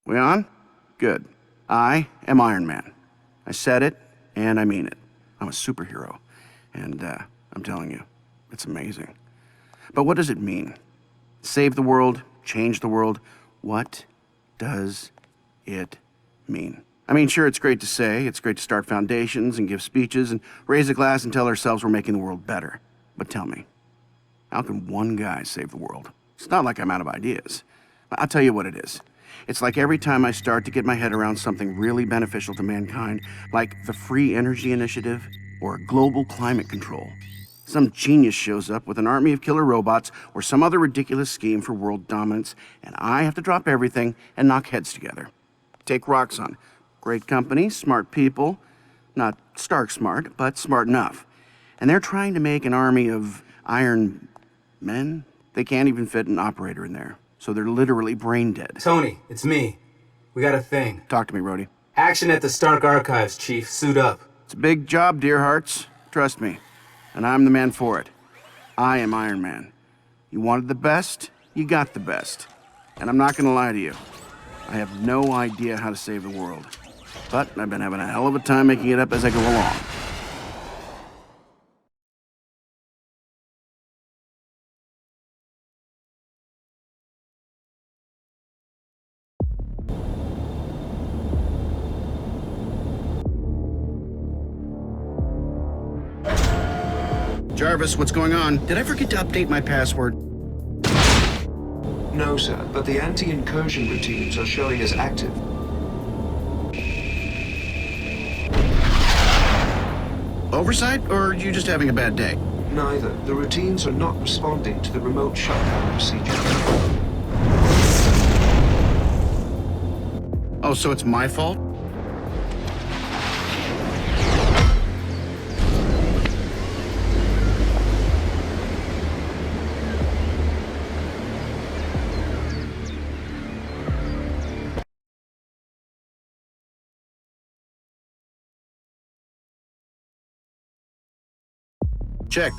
We on? Good. I am Iron Man. I said it, and I mean it. I'm a superhero, and I'm telling you, it's amazing. But what does it mean? Save the world, change the world. What does it mean? I mean, sure, it's great to say, it's great to start foundations and give speeches and raise a glass and tell ourselves we're making the world better. But tell me, how can one guy save the world? It's not like I'm out of ideas. I'll tell you what it is. It's like every time I start to get my head around something really beneficial to mankind, like the Free Energy Initiative or global climate control, some genius shows up with an army of killer robots or some other ridiculous scheme for world dominance, and I have to drop everything and knock heads together. Take Roxxon. Great company, smart people, not Stark smart, but smart enough. And they're trying to make an army of Iron Men. They can't even fit an operator in there. So they're literally brain dead. Tony, it's me. We got a thing. Talk to me, Rhodey. Action at the Stark Archives, Chief. Suit up. It's a big job, dear hearts. Trust me. And I'm the man for it. I am Iron Man. You wanted the best, you got the best. And I'm not gonna lie to you. I have no idea how to save the world. But I've been having a hell of a time making it up as I go along. Jarvis, what's going on? Did I forget to update my password? No, sir, but the anti-incursion routines are showing as active. Oversight, or are you just having a bad day? Neither. The routines are not responding to the remote shutdown procedure. Oh, so it's my fault? Check.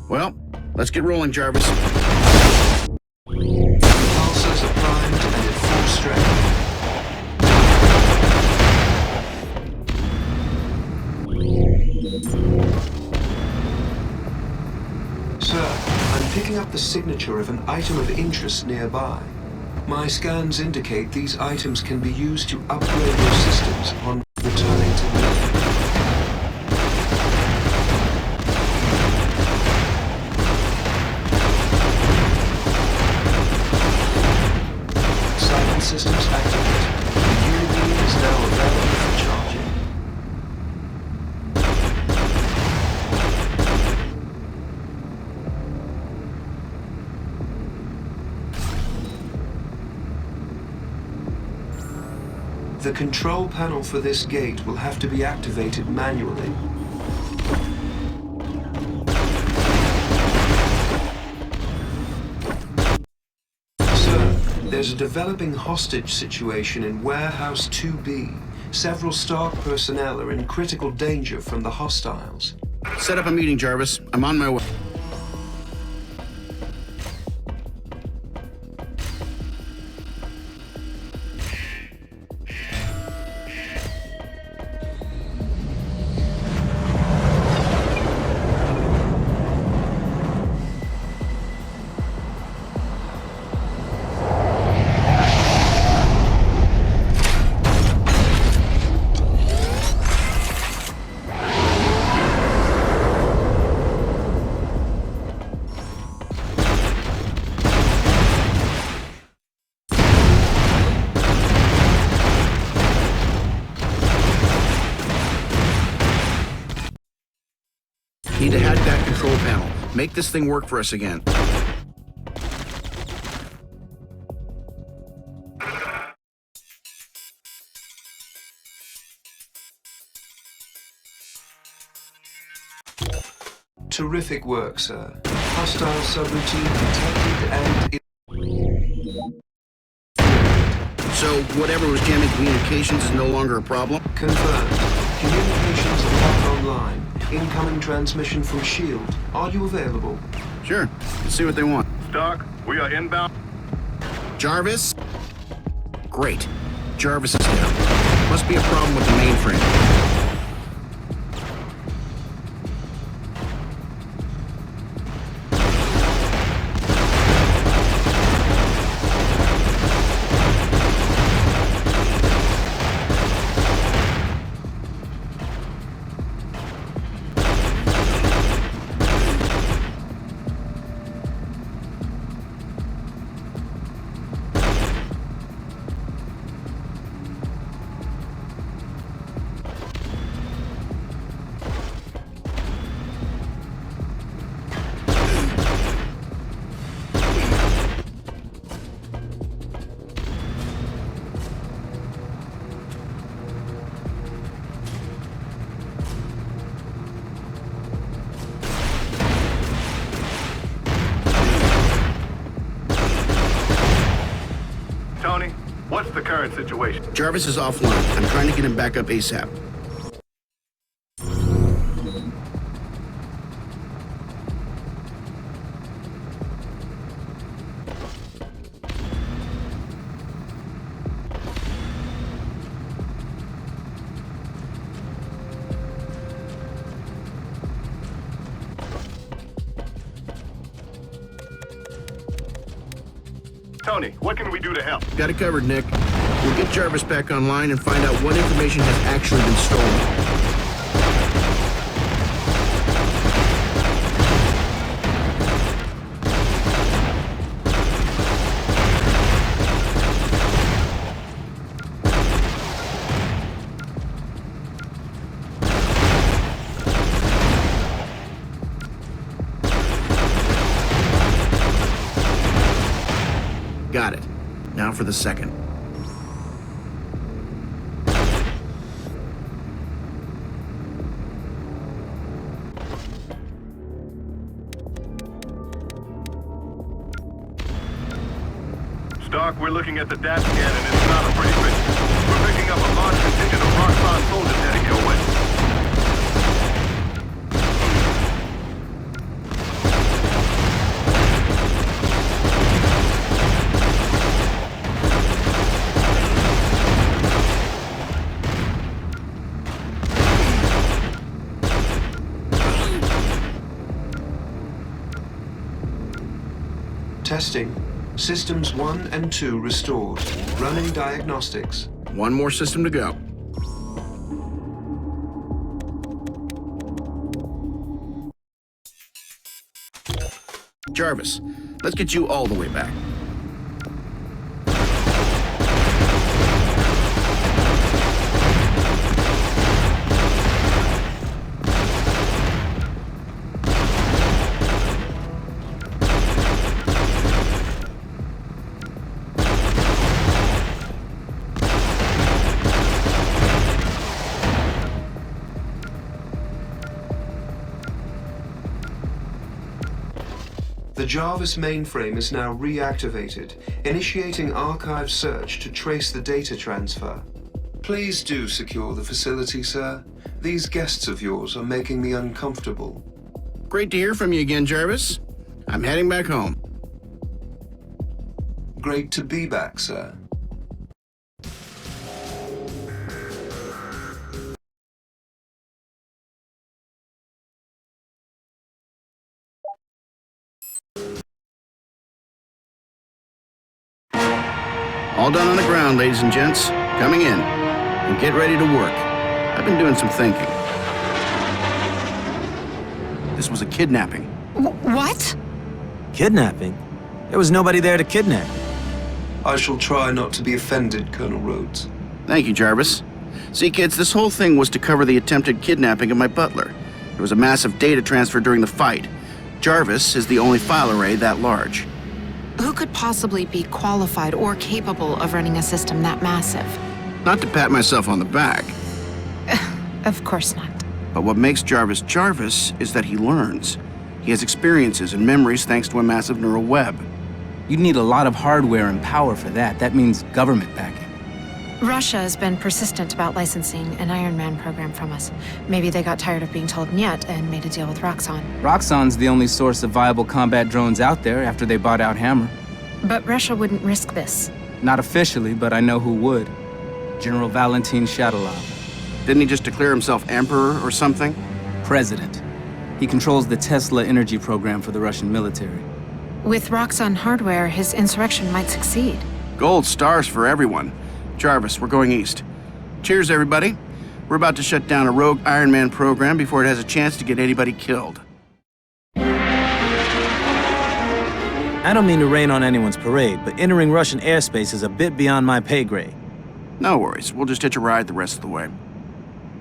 Well, let's get rolling, Jarvis. Pulsars are primed and at full strength. Sir, I'm picking up the signature of an item of interest nearby. My scans indicate these items can be used to upgrade your systems upon returning to Earth. Systems activated. The UV is now available for charging. The control panel for this gate will have to be activated manually. There's a developing hostage situation in Warehouse 2B. Several Stark personnel are in critical danger from the hostiles. Set up a meeting, Jarvis. I'm on my way. Make this thing work for us again. Terrific work, sir. Hostile subroutine detected and... So, whatever was jamming communications is no longer a problem? Confirmed. Communications are back online. Incoming transmission from S.H.I.E.L.D. Are you available? Sure. Let's see what they want. Stark, we are inbound. Jarvis? Great. Jarvis is down. Must be a problem with the mainframe. Tony, what's the current situation? Jarvis is offline. I'm trying to get him back up ASAP. Tony, what can we do to help? Got it covered, Nick. We'll get Jarvis back online and find out what information has actually been stolen. Got it. Now for the second. Stark, we're looking at the DAT scan and it's not a pretty picture. We're picking up a large contingent of Roxxon soldiers heading your way. Testing. Systems 1 and 2 restored. Running diagnostics. One more system to go. Jarvis, let's get you all the way back. The Jarvis mainframe is now reactivated, initiating archive search to trace the data transfer. Please do secure the facility, sir. These guests of yours are making me uncomfortable. Great to hear from you again, Jarvis. I'm heading back home. Great to be back, sir. All done on the ground, ladies and gents. Coming in. And get ready to work. I've been doing some thinking. This was a kidnapping. What? Kidnapping? There was nobody there to kidnap. I shall try not to be offended, Colonel Rhodes. Thank you, Jarvis. See, kids, this whole thing was to cover the attempted kidnapping of my butler. There was a massive data transfer during the fight. Jarvis is the only file array that large. Who could possibly be qualified or capable of running a system that massive? Not to pat myself on the back, Of course not. but what makes Jarvis Jarvis is that he learns. He has experiences and memories thanks to a massive neural web. You'd need a lot of hardware and power for that. That means government backing. Russia has been persistent about licensing an Iron Man program from us. Maybe they got tired of being told "niet" and made a deal with Roxxon. Roxxon's the only source of viable combat drones out there after they bought out Hammer. But Russia wouldn't risk this. Not officially, but I know who would. General Valentin Shadolov. Didn't he just declare himself emperor or something? President. He controls the Tesla energy program for the Russian military. With Roxxon hardware, his insurrection might succeed. Gold stars for everyone. Jarvis, we're going east. Cheers, everybody. We're about to shut down a rogue Iron Man program before it has a chance to get anybody killed. I don't mean to rain on anyone's parade, but entering Russian airspace is a bit beyond my pay grade. No worries, we'll just hitch a ride the rest of the way.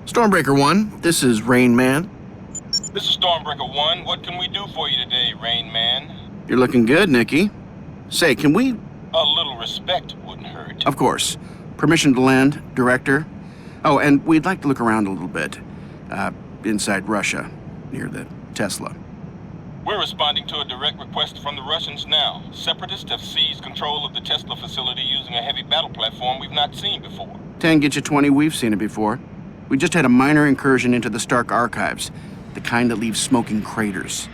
Stormbreaker 1, this is Rain Man. This is Stormbreaker 1. What can we do for you today, Rain Man? You're looking good, Nikki. Say, can we... A little respect wouldn't hurt. Of course. Permission to land, Director. Oh, and we'd like to look around a little bit. Inside Russia, near the Tesla. We're responding to a direct request from the Russians now. Separatists have seized control of the Tesla facility using a heavy battle platform we've not seen before. 10 get you 20, we've seen it before. We just had a minor incursion into the Stark archives, the kind that leaves smoking craters.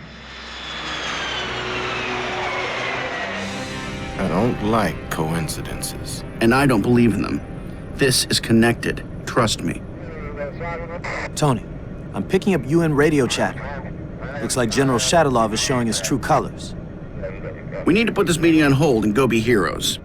I don't like coincidences. And I don't believe in them. This is connected, trust me. Tony, I'm picking up UN radio chatter. Looks like General Shadolov is showing his true colors. We need to put this meeting on hold and go be heroes.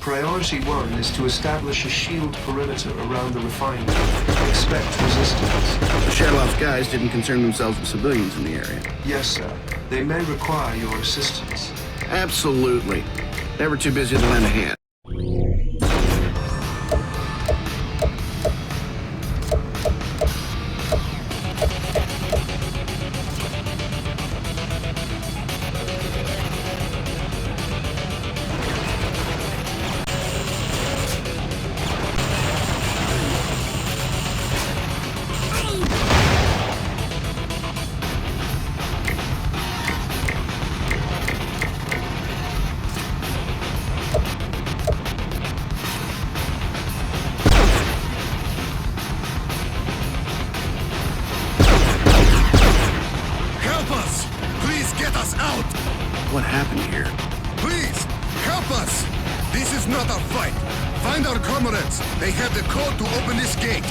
Priority 1 is to establish a shield perimeter around the refinery. Expect resistance. The Shadowloft's guys didn't concern themselves with civilians in the area. Yes, sir. They may require your assistance. Absolutely. Never too busy to lend a hand. What happened here? Please, help us! This is not a fight. Find our comrades. They have the code to open this gate.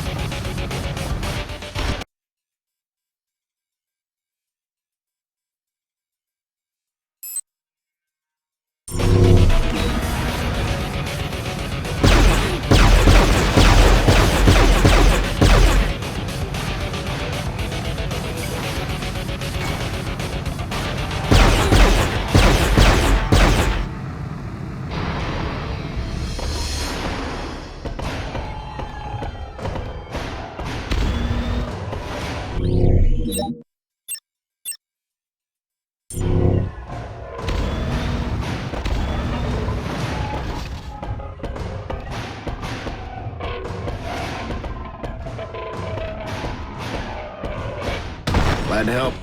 Glad to help.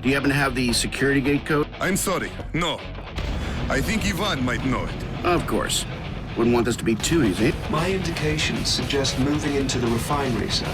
Do you happen to have the security gate code? I'm sorry, no. I think Ivan might know it. Of course. Wouldn't want this to be too easy. My indications suggest moving into the refinery, sir.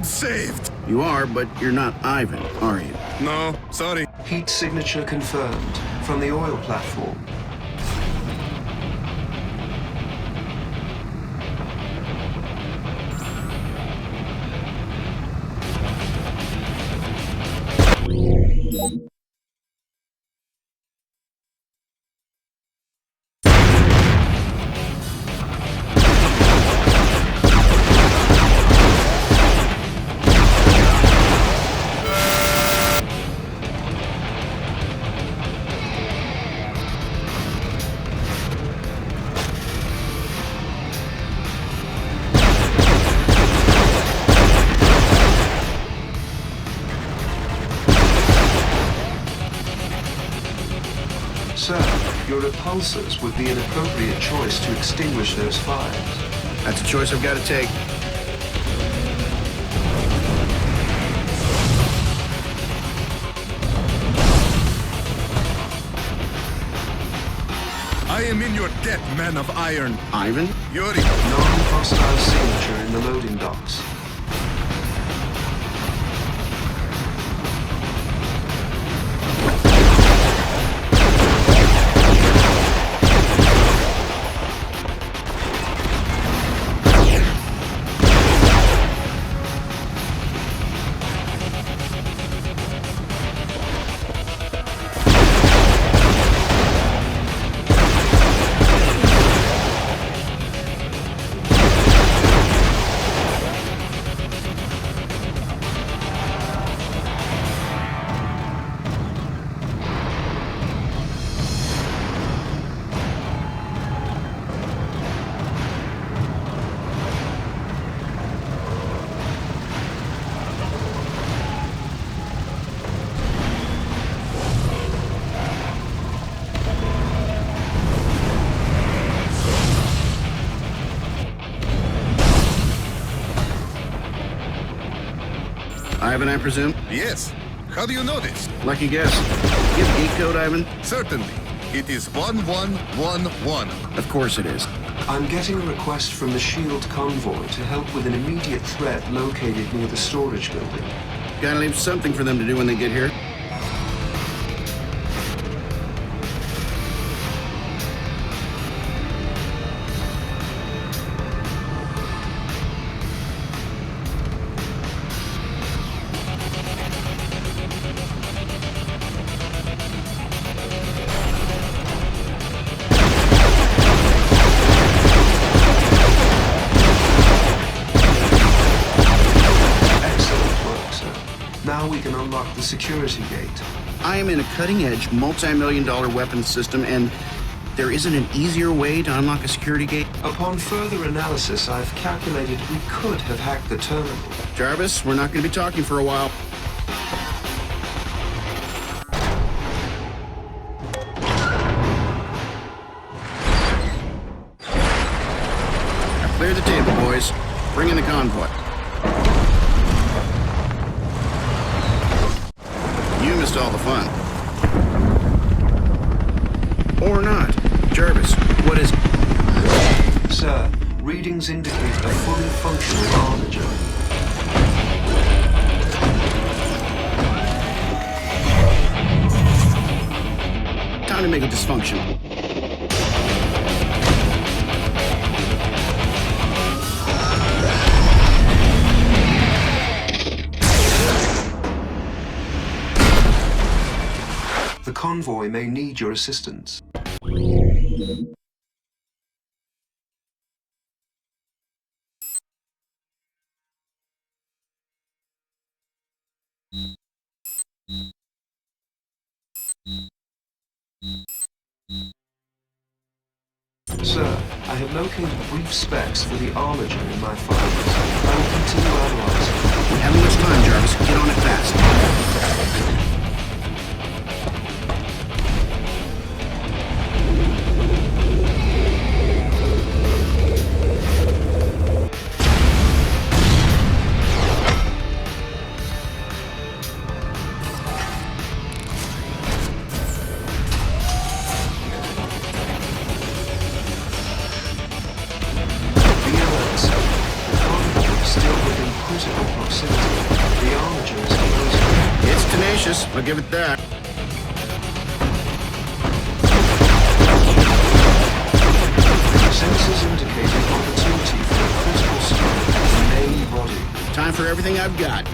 saved! You are, but you're not Ivan, are you? No, sorry. Heat signature confirmed from the oil platform. Sir, your repulsors would be an appropriate choice to extinguish those fires. That's a choice I've got to take. I am in your debt, man of iron. Ivan? Yuri. Non-hostile signature in the loading docks. Ivan, I presume? Yes. How do you know this? Lucky guess. You have geek code, Ivan? Certainly. It is 1111. Of course it is. I'm getting a request from the SHIELD convoy to help with an immediate threat located near the storage building. Gotta leave something for them to do when they get here. Now we can unlock the security gate. I am in a cutting-edge, multi-million-dollar weapons system, and there isn't an easier way to unlock a security gate? Upon further analysis, I've calculated we could have hacked the terminal. Jarvis, we're not going to be talking for a while. Now clear the table, boys. Bring in the convoy. You missed all the fun. Or not. Jarvis, what is it? Sir, readings indicate a fully functional armature. Time to make it dysfunctional. The convoy may need your assistance. Sir, I have located brief specs for the armature in my files. I will continue analyzing. We haven't much time, Jarvis. Get on it fast. Still within critical proximity. Ambitious, I'll give it that. Sensors indicating opportunity for a critical strike at the main body. Time for everything I've got.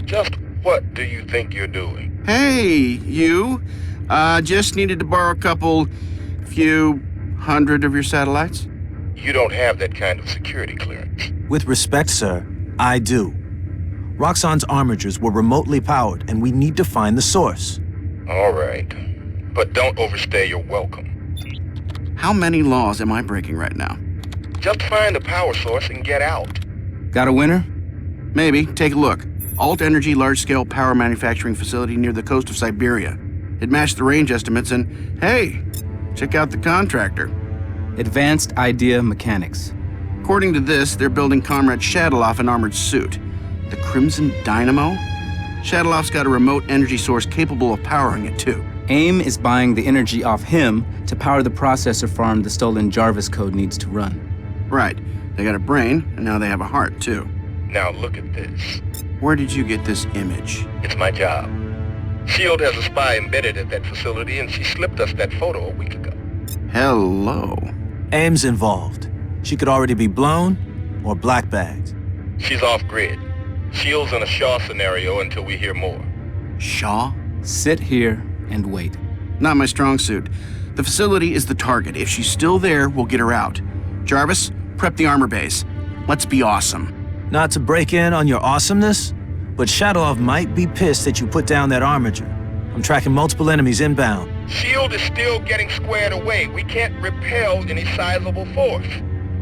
Just what do you think you're doing? Hey, you. Just needed to borrow a few hundred of your satellites. You don't have that kind of security clearance. With respect, sir, I do. Roxxon's armatures were remotely powered, and we need to find the source. All right. But don't overstay your welcome. How many laws am I breaking right now? Just find the power source and get out. Got a winner? Maybe. Take a look. Alt Energy large-scale power manufacturing facility near the coast of Siberia. It matched the range estimates and, hey, check out the contractor. Advanced Idea Mechanics. According to this, they're building Comrade Shadaloff an armored suit. The Crimson Dynamo? Shadaloff's got a remote energy source capable of powering it, too. AIM is buying the energy off him to power the processor farm the stolen Jarvis code needs to run. Right. They got a brain, and now they have a heart, too. Now look at this. Where did you get this image? It's my job. S.H.I.E.L.D. has a spy embedded at that facility, and she slipped us that photo a week ago. Hello. AIM's involved. She could already be blown or black-bagged. She's off-grid. S.H.I.E.L.D's in a Shaw scenario until we hear more. Shaw? Sit here and wait. Not my strong suit. The facility is the target. If she's still there, we'll get her out. Jarvis, prep the armor base. Let's be awesome. Not to break in on your awesomeness, but Shadaloff might be pissed that you put down that armature. I'm tracking multiple enemies inbound. S.H.I.E.L.D. is still getting squared away. We can't repel any sizable force,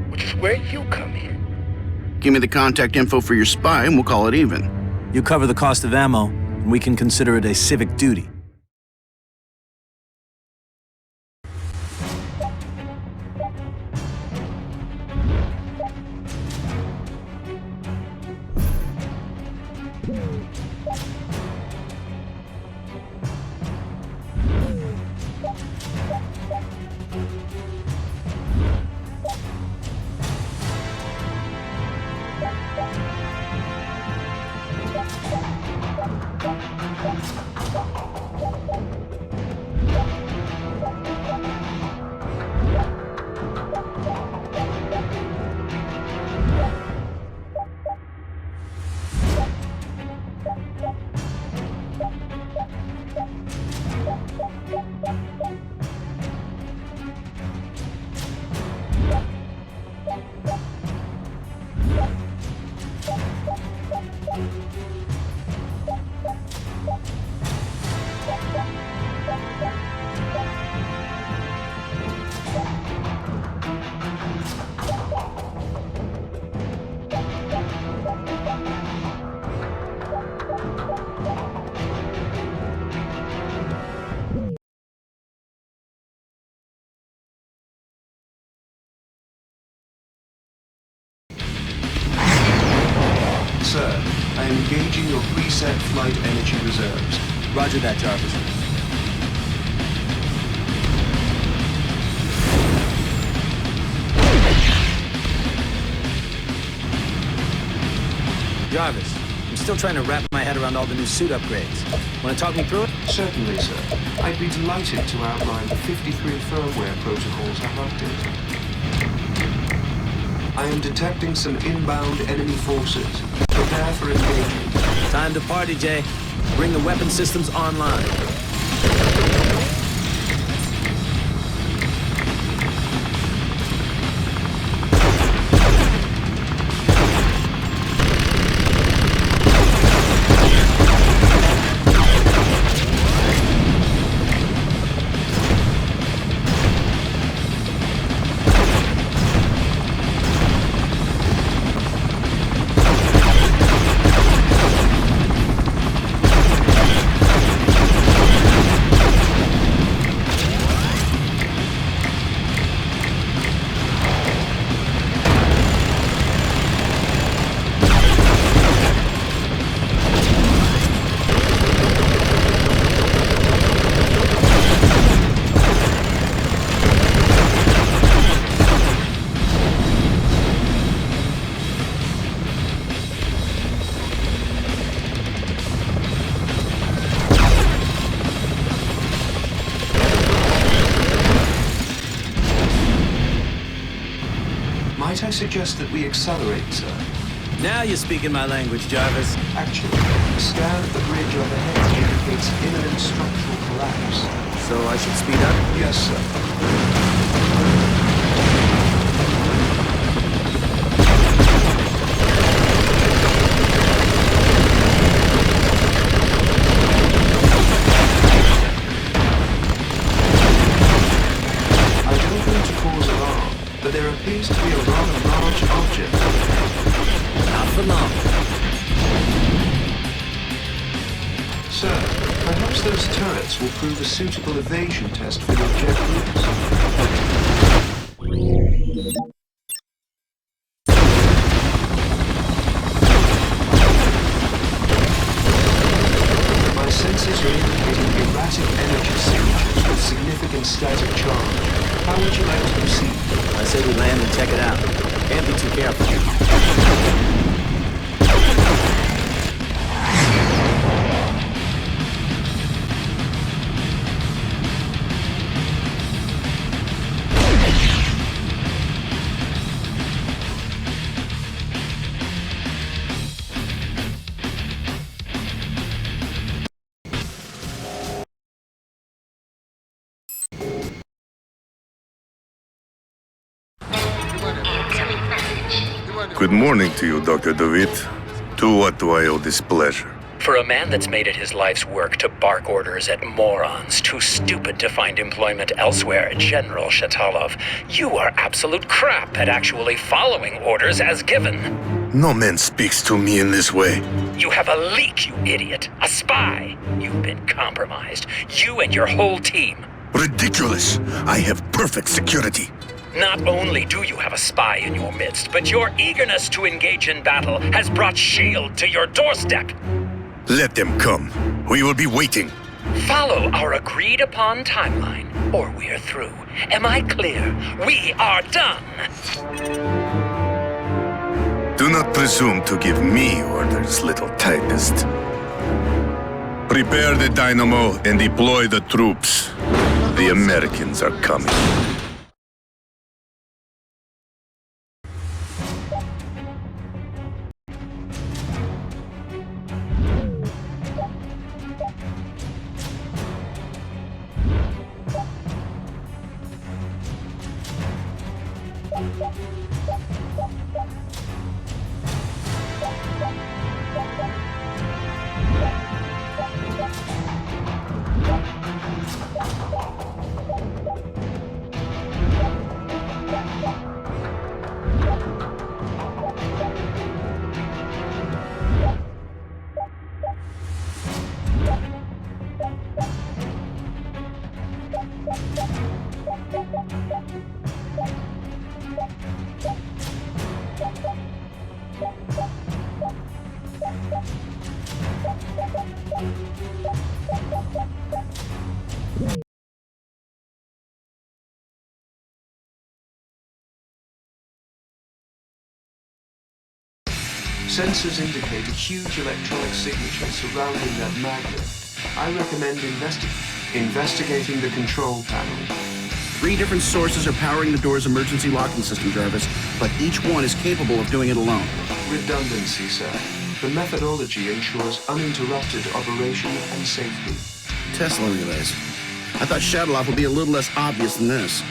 which is where you come in. Give me the contact info for your spy and we'll call it even. You cover the cost of ammo, and we can consider it a civic duty. Sir, I am engaging your preset flight energy reserves. Roger that, Jarvis. Jarvis, I'm still trying to wrap my head around all the new suit upgrades. Want to talk me through it? Certainly, sir. I'd be delighted to outline the 53 firmware protocols I've updated. I am detecting some inbound enemy forces. Prepare for engagement. Time to party, Jay. Bring the weapon systems online. Might I suggest that we accelerate, sir? Now you're speaking my language, Jarvis. Actually, the scan of the bridge overhead indicates imminent structural collapse. So I should speed up? Yes, sir. But there appears to be a rather large object. Not for long. Sir, perhaps those turrets will prove a suitable evasion test for your jet routes. My sensors are indicating erratic energy signatures with significant static charge. How would you like to proceed? I say we land and check it out. Can't be too careful. Good morning to you, Dr. DeWitt. To what do I owe this pleasure? For a man that's made it his life's work to bark orders at morons too stupid to find employment elsewhere, General Shatalov, you are absolute crap at actually following orders as given. No man speaks to me in this way. You have a leak, you idiot. A spy. You've been compromised. You and your whole team. Ridiculous! I have perfect security. Not only do you have a spy in your midst, but your eagerness to engage in battle has brought S.H.I.E.L.D. to your doorstep. Let them come. We will be waiting. Follow our agreed-upon timeline, or we're through. Am I clear? We are done! Do not presume to give me orders, little typist. Prepare the dynamo and deploy the troops. The Americans are coming. Sensors indicate a huge electronic signature surrounding that magnet. I recommend investigating the control panel. 3 different sources are powering the door's emergency locking system, Jarvis, but each one is capable of doing it alone. Redundancy, sir. The methodology ensures uninterrupted operation and safety. Tesla relays. I thought Shatalov would be a little less obvious than this.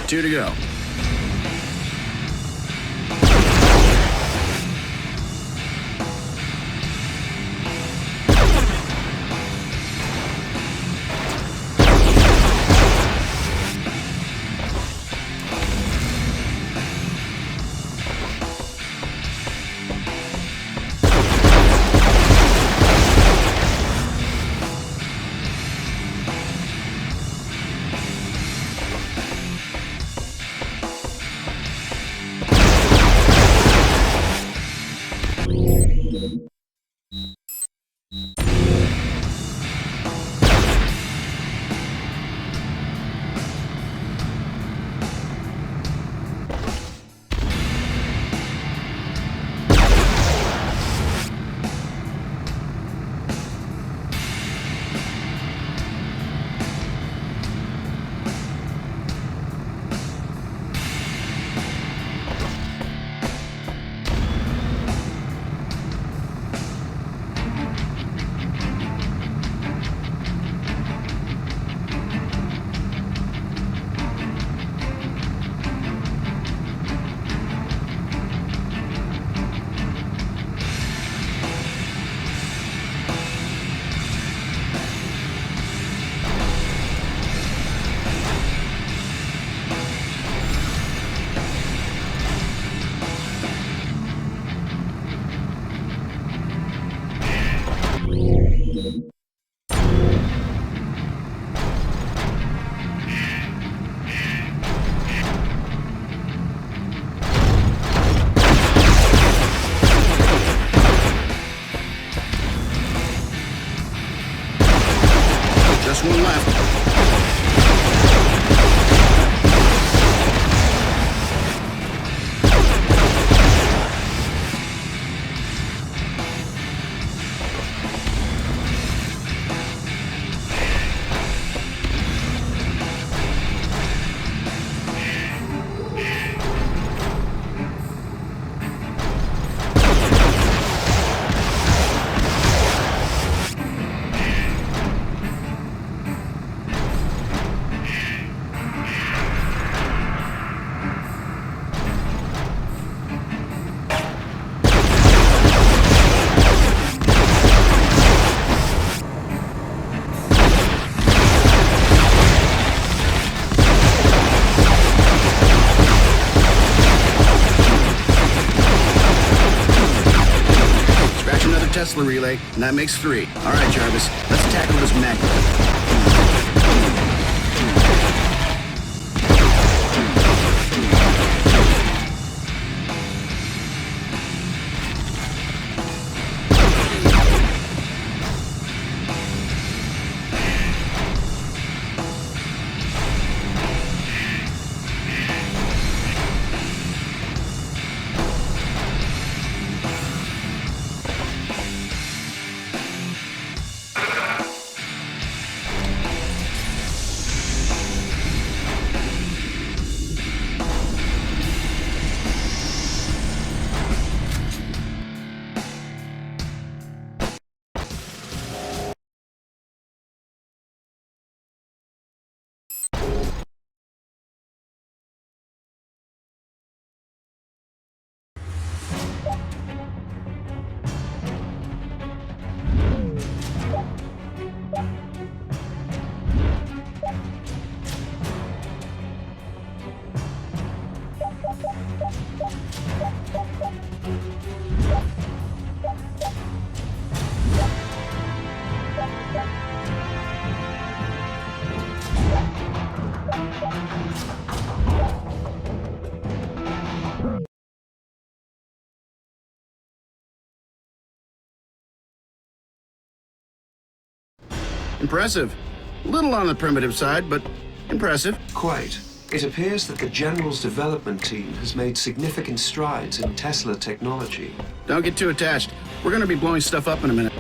2 to go. Just one left. Tesla relay, and that makes 3. All right, Jarvis, let's tackle this magnet. Impressive. A little on the primitive side, but impressive. Quite. It appears that the General's development team has made significant strides in Tesla technology. Don't get too attached. We're gonna be blowing stuff up in a minute.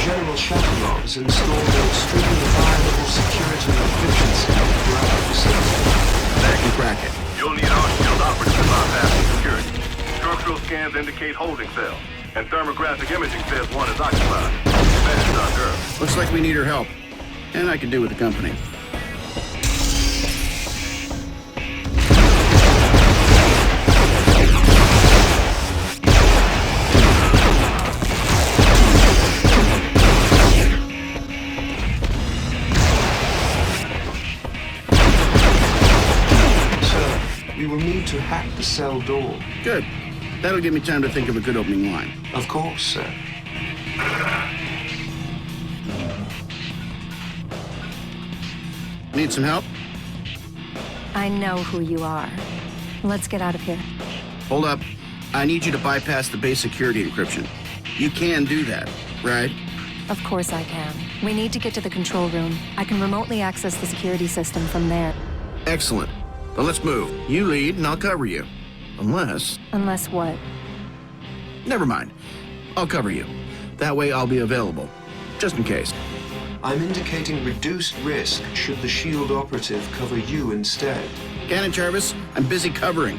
General Shakalov has installed an extremely high-level security and encryption scheme throughout the facility. I bet I can crack it. You'll need our shield operatives to bypass scans indicate holding cells, and thermographic imaging says one is occupied. Managed our girl. Looks like we need her help. And I could do with the company. We will need to hack the cell door. Good. That'll give me time to think of a good opening line. Of course, sir. Need some help? I know who you are. Let's get out of here. Hold up. I need you to bypass the base security encryption. You can do that, right? Of course I can. We need to get to the control room. I can remotely access the security system from there. Excellent. Then let's move. You lead, and I'll cover you. Unless... Unless what? Never mind. I'll cover you. That way I'll be available. Just in case. I'm indicating reduced risk should the SHIELD operative cover you instead. Cannon Jarvis, I'm busy covering.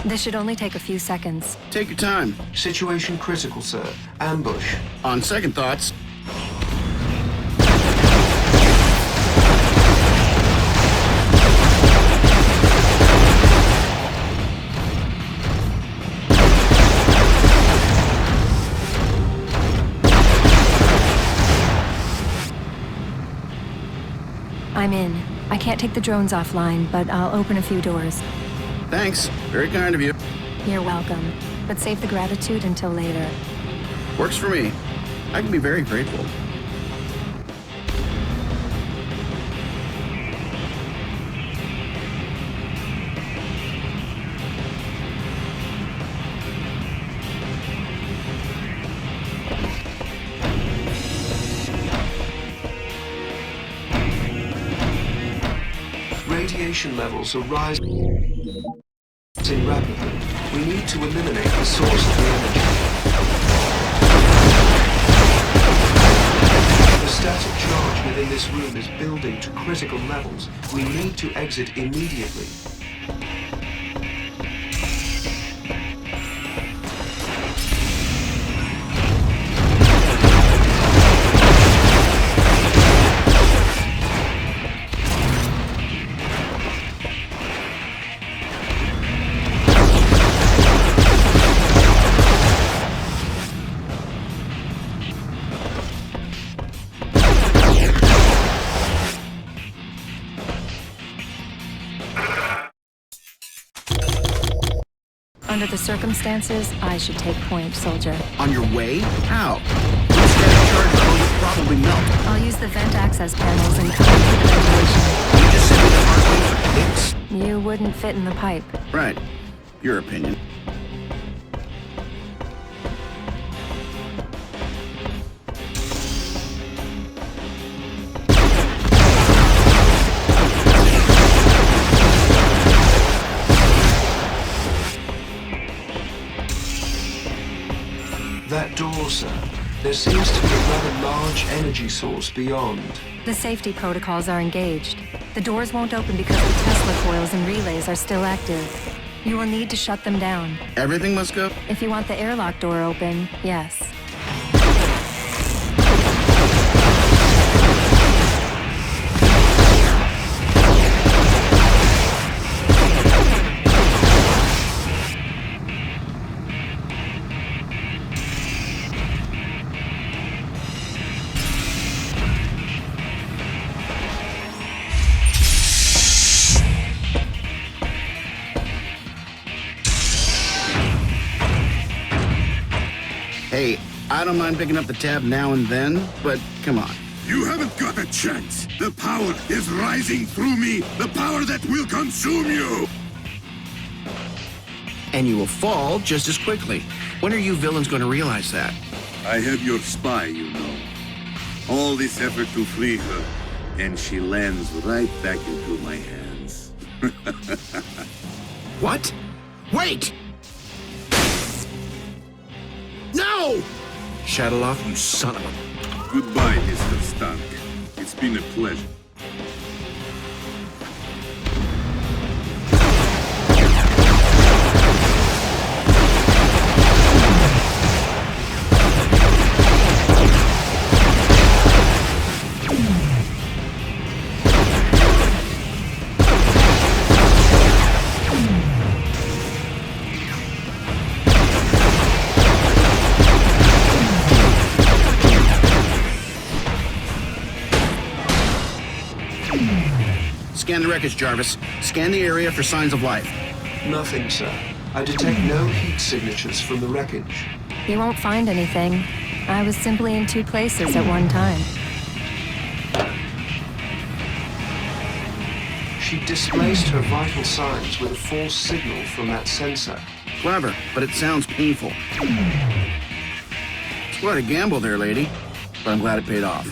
This should only take a few seconds. Take your time. Situation critical, sir. Ambush. On second thoughts... I'm in. I can't take the drones offline, but I'll open a few doors. Thanks. Very kind of you. You're welcome. But save the gratitude until later. Works for me. I can be very grateful. Radiation levels are rising rapidly. We need to eliminate the source of the energy. The static charge within this room is building to critical levels. We need to exit immediately. Under the circumstances, I should take point, soldier. On your way? How? With static charge level, you'll probably melt. I'll use the vent access panels and cut through the ventilation. You just sent me the hard way for pigs. You wouldn't fit in the pipe. Right. Your opinion. That door, sir. There seems to be a rather large energy source beyond. The safety protocols are engaged. The doors won't open because the Tesla coils and relays are still active. You will need to shut them down. Everything must go? If you want the airlock door open, yes. Hey, I don't mind picking up the tab now and then, but come on. You haven't got a chance. The power is rising through me. The power that will consume you. And you will fall just as quickly. When are you villains going to realize that? I have your spy, you know. All this effort to free her, and she lands right back into my hands. What? Wait! No! Shadowloff, you son of a... Goodbye, Mr. Stark. It's been a pleasure. Scan the wreckage, Jarvis. Scan the area for signs of life. Nothing, sir. I detect no heat signatures from the wreckage. You won't find anything. I was simply in two places at one time. She displaced her vital signs with a false signal from that sensor. Clever, but it sounds painful. It's quite a gamble there, lady. But I'm glad it paid off.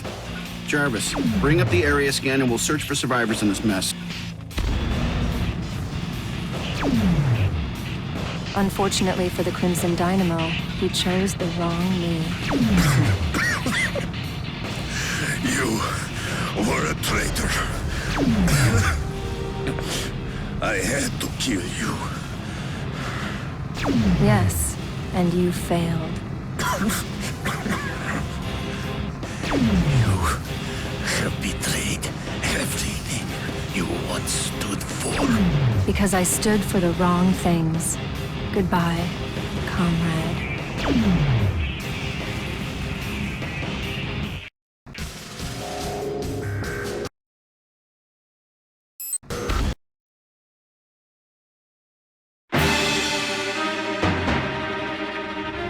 Jarvis, bring up the area scan and we'll search for survivors in this mess. Unfortunately for the Crimson Dynamo, he chose the wrong me. You were a traitor. I had to kill you. Yes, and you failed. You have betrayed everything you once stood for. Because I stood for the wrong things. Goodbye, comrade.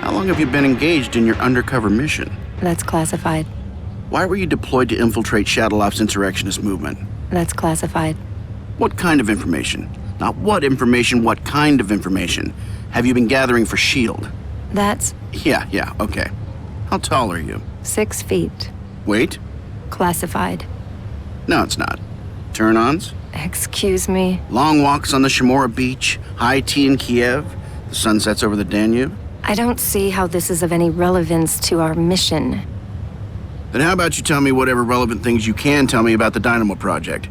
How long have you been engaged in your undercover mission? That's classified. Why were you deployed to infiltrate Shadowloff's insurrectionist movement? That's classified. What kind of information? Not what information, what kind of information have you been gathering for S.H.I.E.L.D.? That's Yeah, okay. How tall are you? 6 feet. Weight? Classified. No, it's not. Turn-ons? Excuse me? Long walks on the Shimura beach, high tea in Kiev, the sun sets over the Danube? I don't see how this is of any relevance to our mission. Then how about you tell me whatever relevant things you can tell me about the Dynamo Project?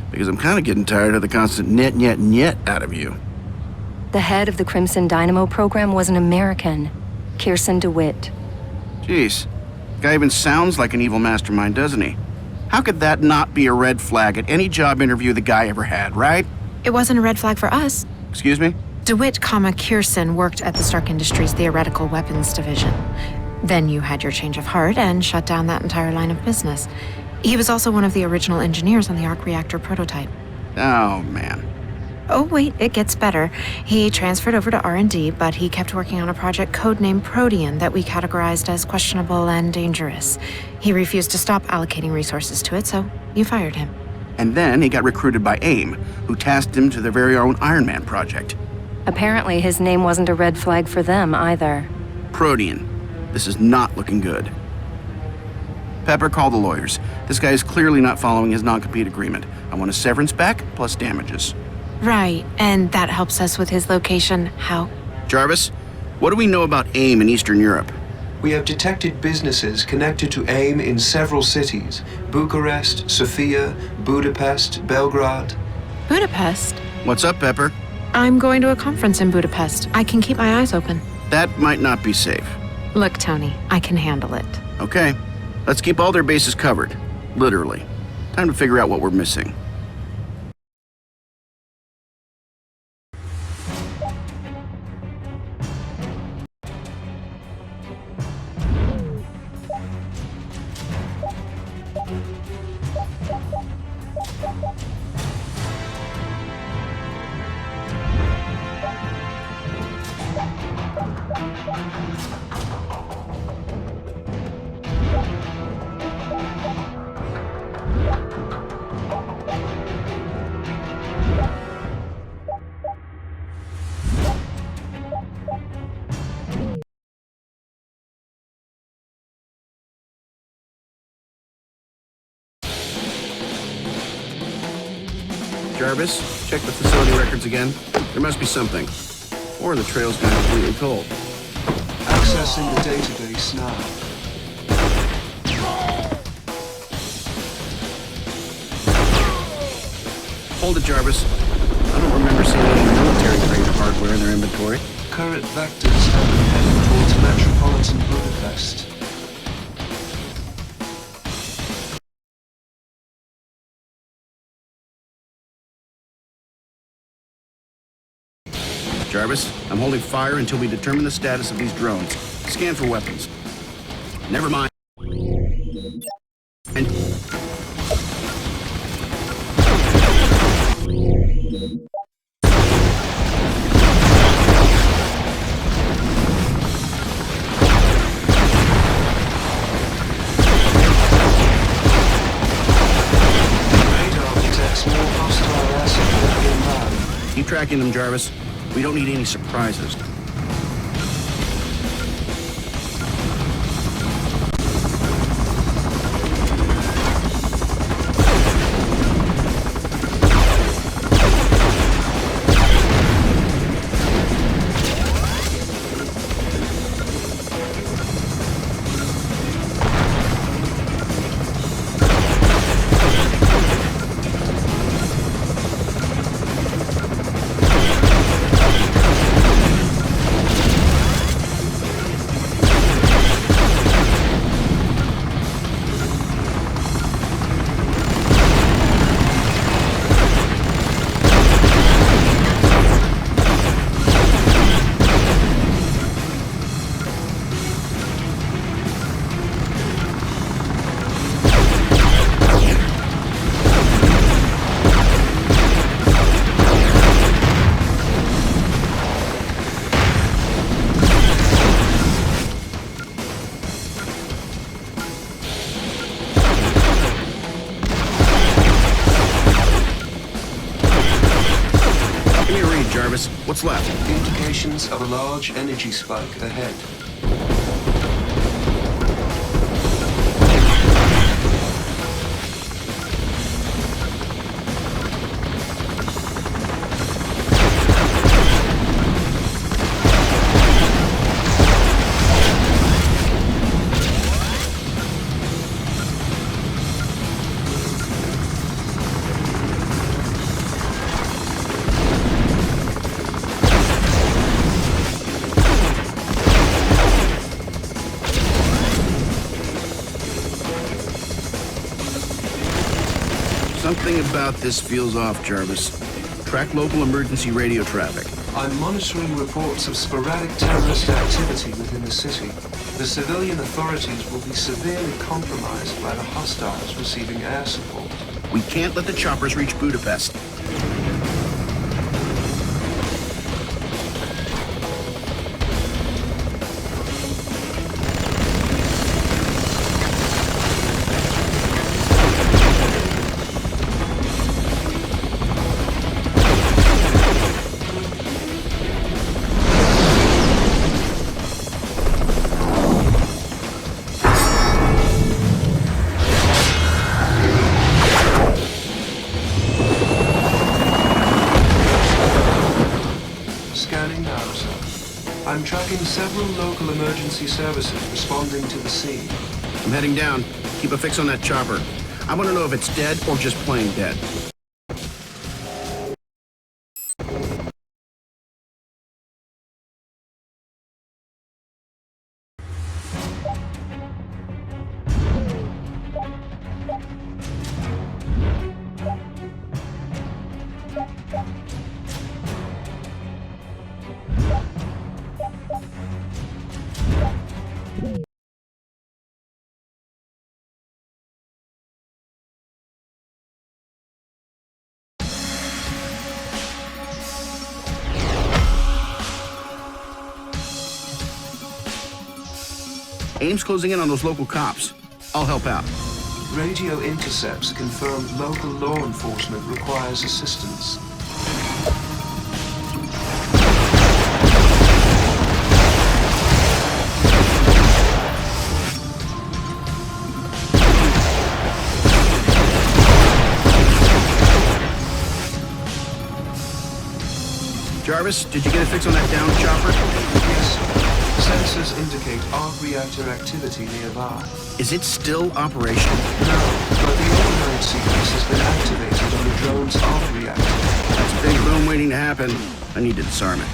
Because I'm kind of getting tired of the constant net out of you. The head of the Crimson Dynamo program was an American, Kirsten DeWitt. Jeez, the guy even sounds like an evil mastermind, doesn't he? How could that not be a red flag at any job interview the guy ever had, right? It wasn't a red flag for us. Excuse me? DeWitt, Kirsten worked at the Stark Industries Theoretical Weapons Division. Then you had your change of heart and shut down that entire line of business. He was also one of the original engineers on the arc reactor prototype. Oh, man. Oh, wait, it gets better. He transferred over to R&D, but he kept working on a project codenamed Protean that we categorized as questionable and dangerous. He refused to stop allocating resources to it, so you fired him. And then he got recruited by AIM, who tasked him to their very own Iron Man project. Apparently his name wasn't a red flag for them either. Protean. This is not looking good. Pepper, call the lawyers. This guy is clearly not following his non-compete agreement. I want a severance back plus damages. Right, and that helps us with his location. How? Jarvis, what do we know about AIM in Eastern Europe? We have detected businesses connected to AIM in several cities. Bucharest, Sofia, Budapest, Belgrade. Budapest? What's up, Pepper? I'm going to a conference in Budapest. I can keep my eyes open. That might not be safe. Look, Tony, I can handle it. Okay, let's keep all their bases covered. Literally. Time to figure out what we're missing. Jarvis, check the facility records again. There must be something. Or the trail's gone completely cold. Accessing the database now. Hold it, Jarvis. I don't remember seeing any military-grade hardware in their inventory. Current vectors have been heading towards metropolitan Budapest. Jarvis, I'm holding fire until we determine the status of these drones. Scan for weapons. Never mind. Keep tracking them, Jarvis. We don't need any surprises. Jarvis, what's left? Indications of a large energy spike ahead. Something about this feels off, Jarvis. Track local emergency radio traffic. I'm monitoring reports of sporadic terrorist activity within the city. The civilian authorities will be severely compromised by the hostiles receiving air support. We can't let the choppers reach Budapest. I'm tracking several local emergency services responding to the scene. I'm heading down. Keep a fix on that chopper. I want to know if it's dead or just plain dead. AIM's closing in on those local cops. I'll help out. Radio intercepts confirmed local law enforcement requires assistance. Jarvis, did you get a fix on that down chopper? Yes, sir. Sensors indicate arc reactor activity nearby. Is it still operational? No, but the override sequence has been activated on the drone's arc reactor. That's a big boom waiting to happen. I need to disarm it.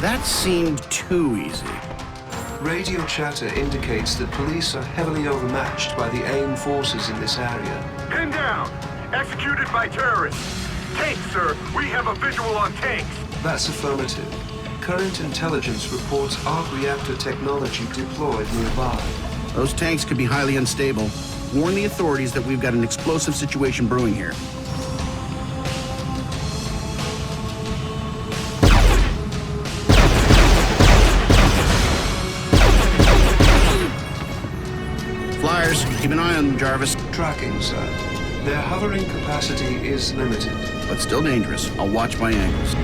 That seemed too easy. Radio chatter indicates that police are heavily overmatched by the AIM forces in this area. Pinned down! Executed by terrorists! Tanks, sir! We have a visual on tanks! That's affirmative. Current intelligence reports arc reactor technology deployed nearby. Those tanks could be highly unstable. Warn the authorities that we've got an explosive situation brewing here. Flyers, keep an eye on them, Jarvis. Tracking, sir. Their hovering capacity is limited. But still dangerous. I'll watch my angles.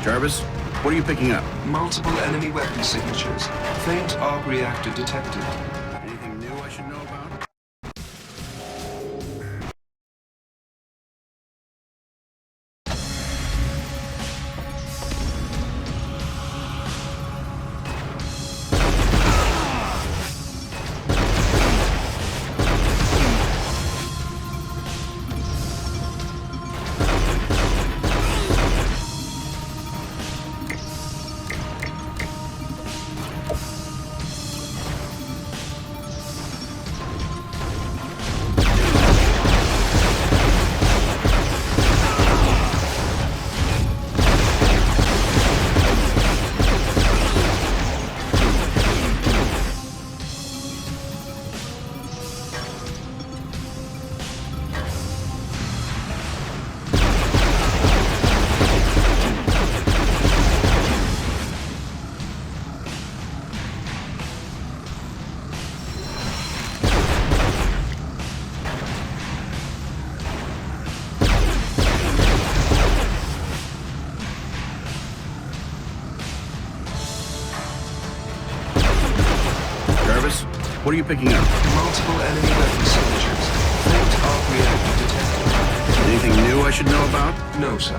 Jarvis, what are you picking up? Multiple enemy weapon signatures. Faint arc reactor detected. Anything new I should know about? What are you picking up? Multiple enemy weapon signatures. Faint arc reactor detected. Anything new I should know about? No, sir.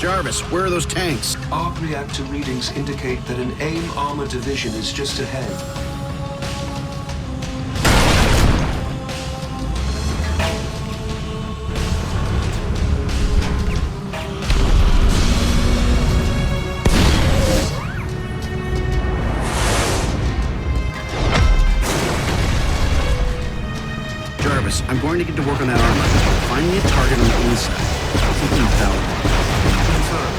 Jarvis, where are those tanks? Arc reactor readings indicate that an AIM armor division is just ahead. Jarvis, I'm going to get to work on that armor. Find me a target on the inside. Something valuable. Confirmed.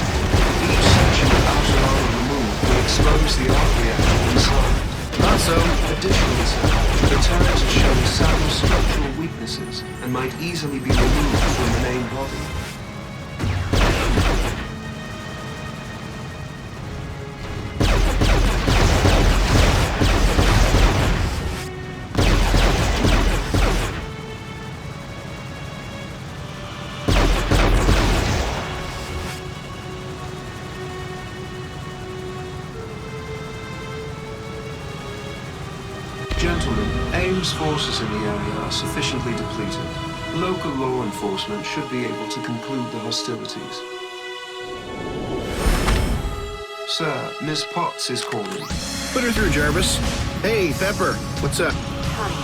Each section of outer armor removed will expose the arc reactor inside. Not so. Additionally, sir, the turret has shown several structural weaknesses and might easily be removed from the main body. Gentlemen, AIM's forces in the area are sufficiently depleted. Local law enforcement should be able to conclude the hostilities. Sir, Miss Potts is calling. Put her through, Jarvis. Hey, Pepper, what's up? Tony,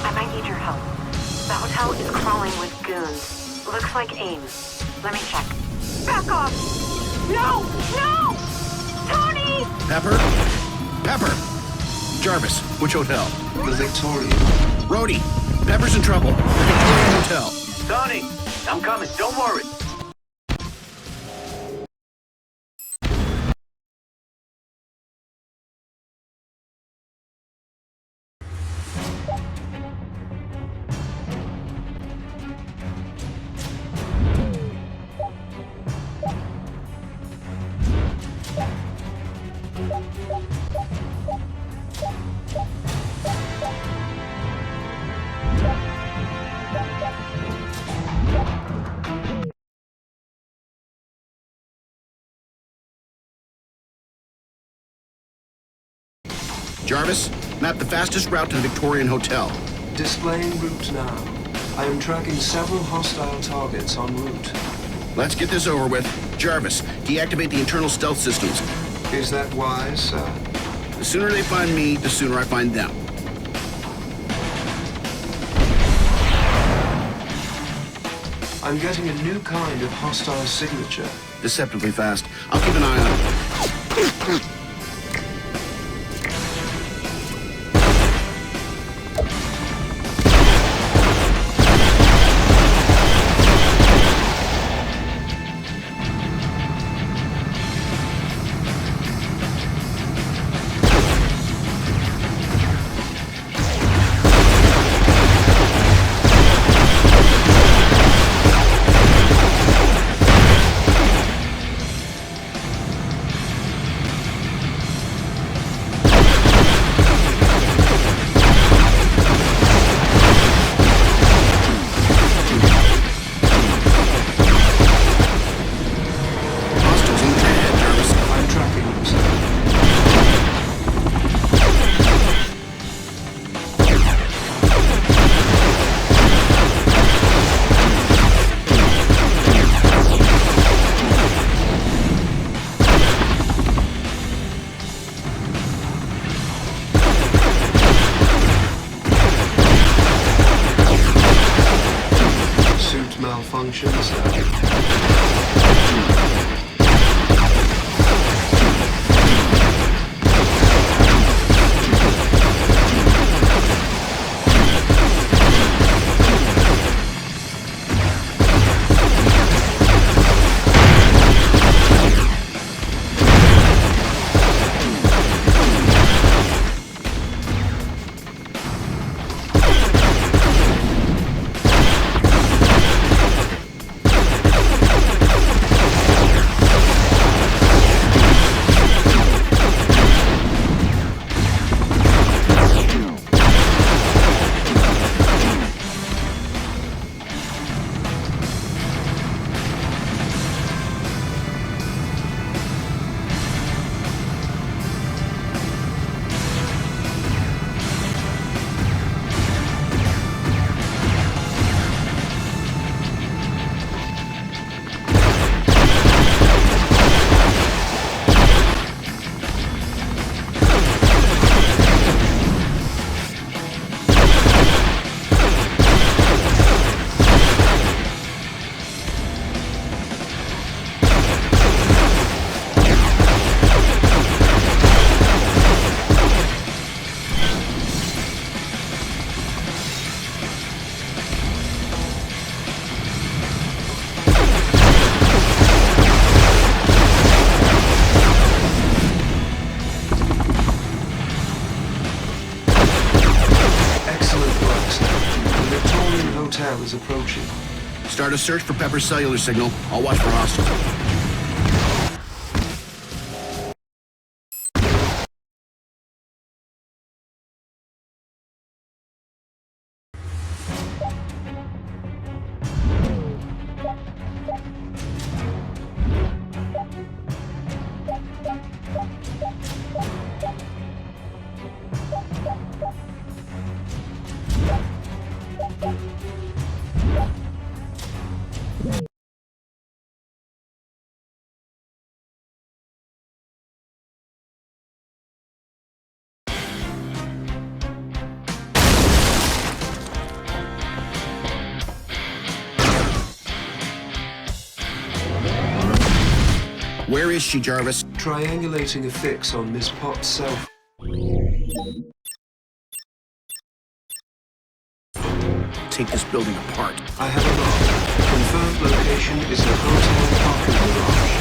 I might need your help. The hotel is crawling with goons. Looks like AIM. Let me check. Back off! No! No! Tony! Pepper? Pepper! Jarvis, which hotel? The Victoria. Rhodey, Pepper's in trouble. The Victoria Hotel. Tony, I'm coming. Don't worry. Jarvis, map the fastest route to the Victorian Hotel. Displaying route now. I am tracking several hostile targets en route. Let's get this over with. Jarvis, deactivate the internal stealth systems. Is that wise, sir? The sooner they find me, the sooner I find them. I'm getting a new kind of hostile signature. Deceptively fast. I'll keep an eye on it. Malfunctions. Union Hotel is approaching. Start a search for Pepper's cellular signal. I'll watch for hostiles. Where is she, Jarvis? Triangulating a fix on Miss Potts' cell. Take this building apart. I have a log. Confirmed location is the hotel parking garage.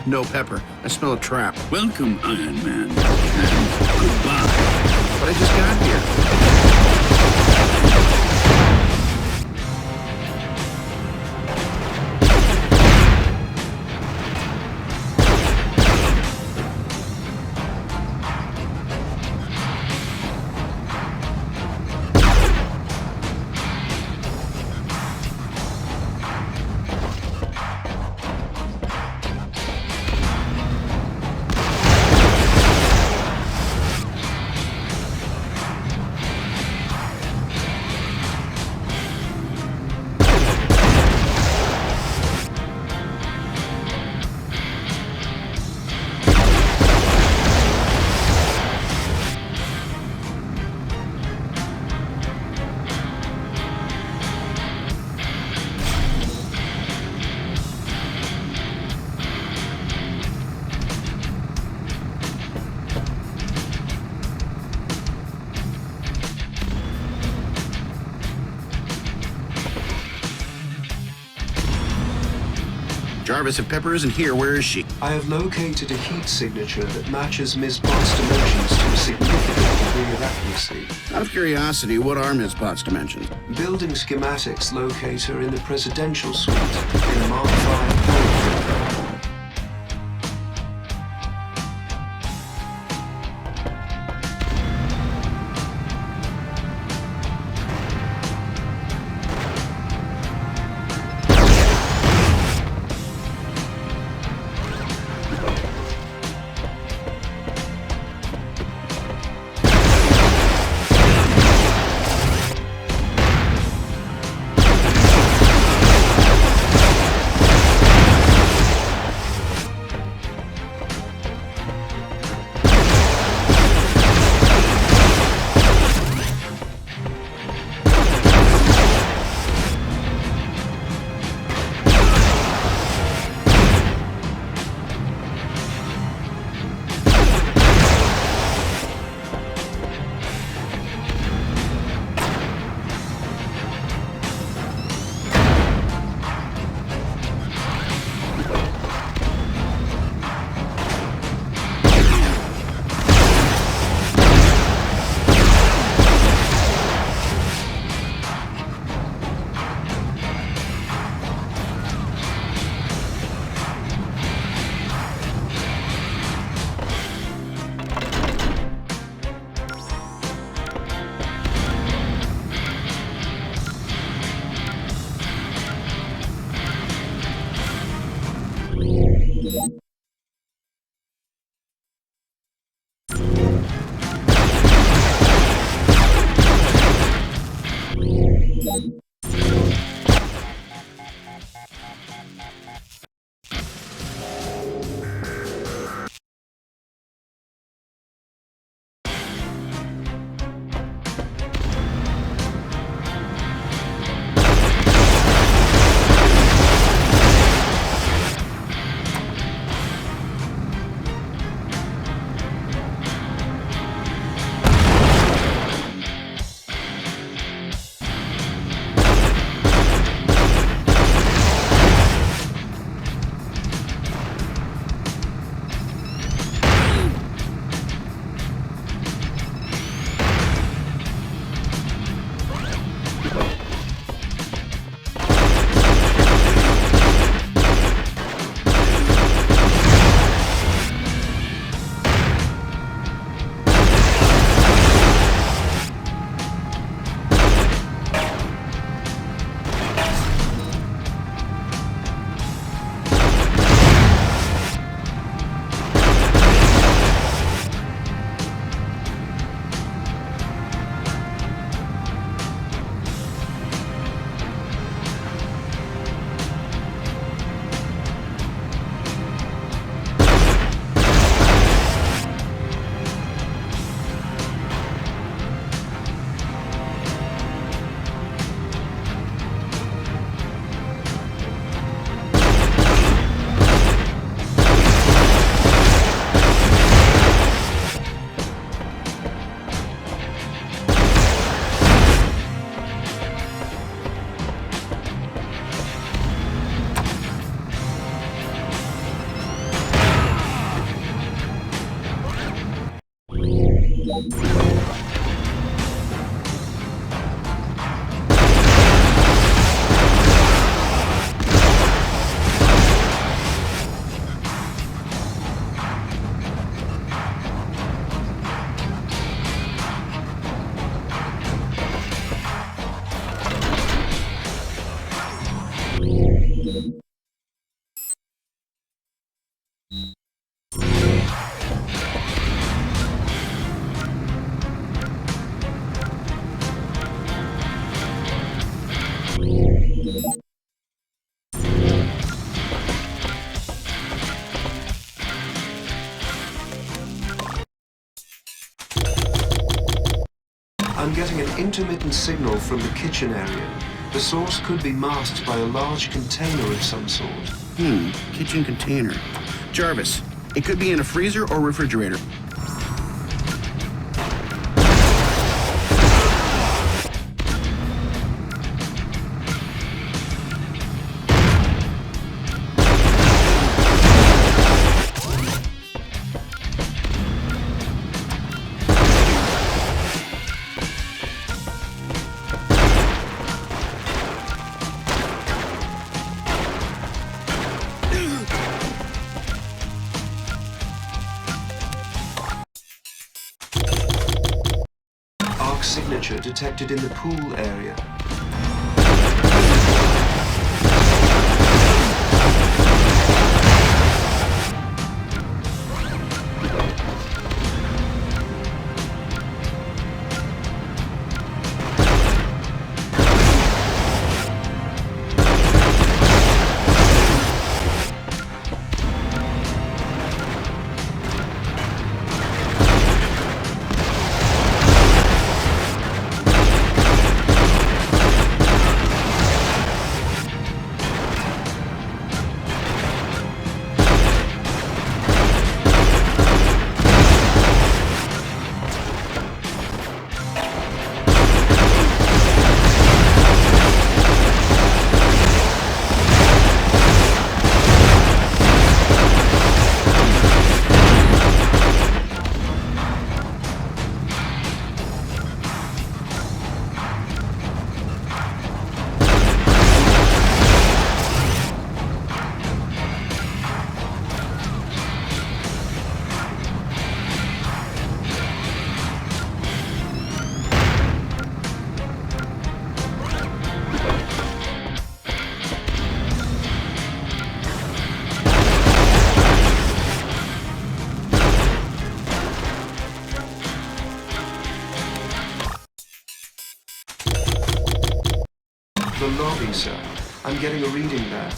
No Pepper. I smell a trap. Welcome, Iron Man. And goodbye. But I just got here. Jarvis, if Pepper isn't here, where is she? I have located a heat signature that matches Ms. Potts' dimensions to a significant degree of accuracy. Out of curiosity, what are Ms. Potts' dimensions? Building schematics locate her in the presidential suite in a Mark V home. I'm getting an intermittent signal from the kitchen area. The source could be masked by a large container of some sort. Kitchen container. Jarvis, it could be in a freezer or refrigerator. Signature detected in the pool area. The lobby, sir. I'm getting a reading there.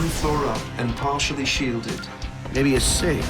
one floor up and partially shielded. Maybe it's safe.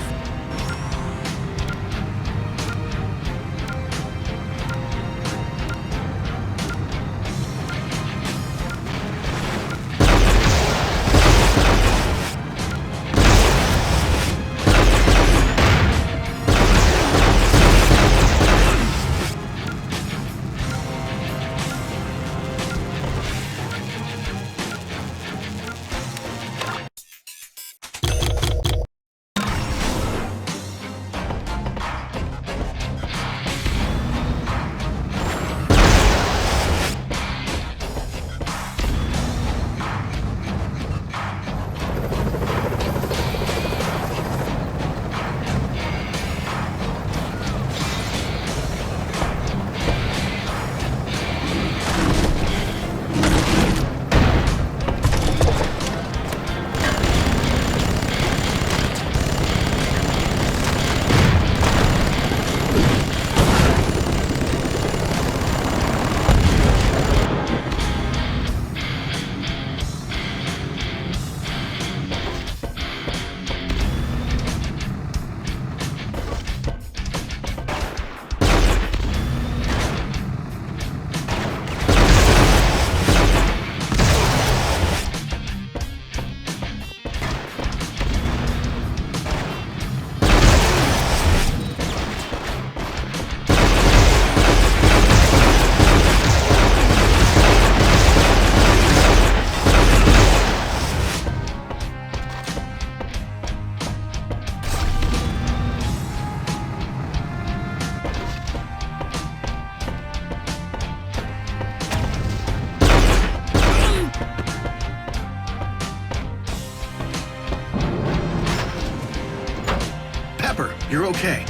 You're okay.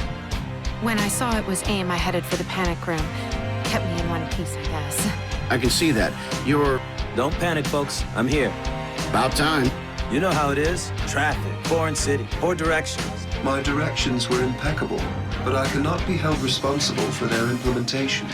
When I saw it was AIM, I headed for the panic room. Kept me in one piece, I guess. I can see that. You're... Don't panic, folks. I'm here. About time. You know how it is. Traffic, foreign city, poor directions. My directions were impeccable, but I cannot be held responsible for their implementation.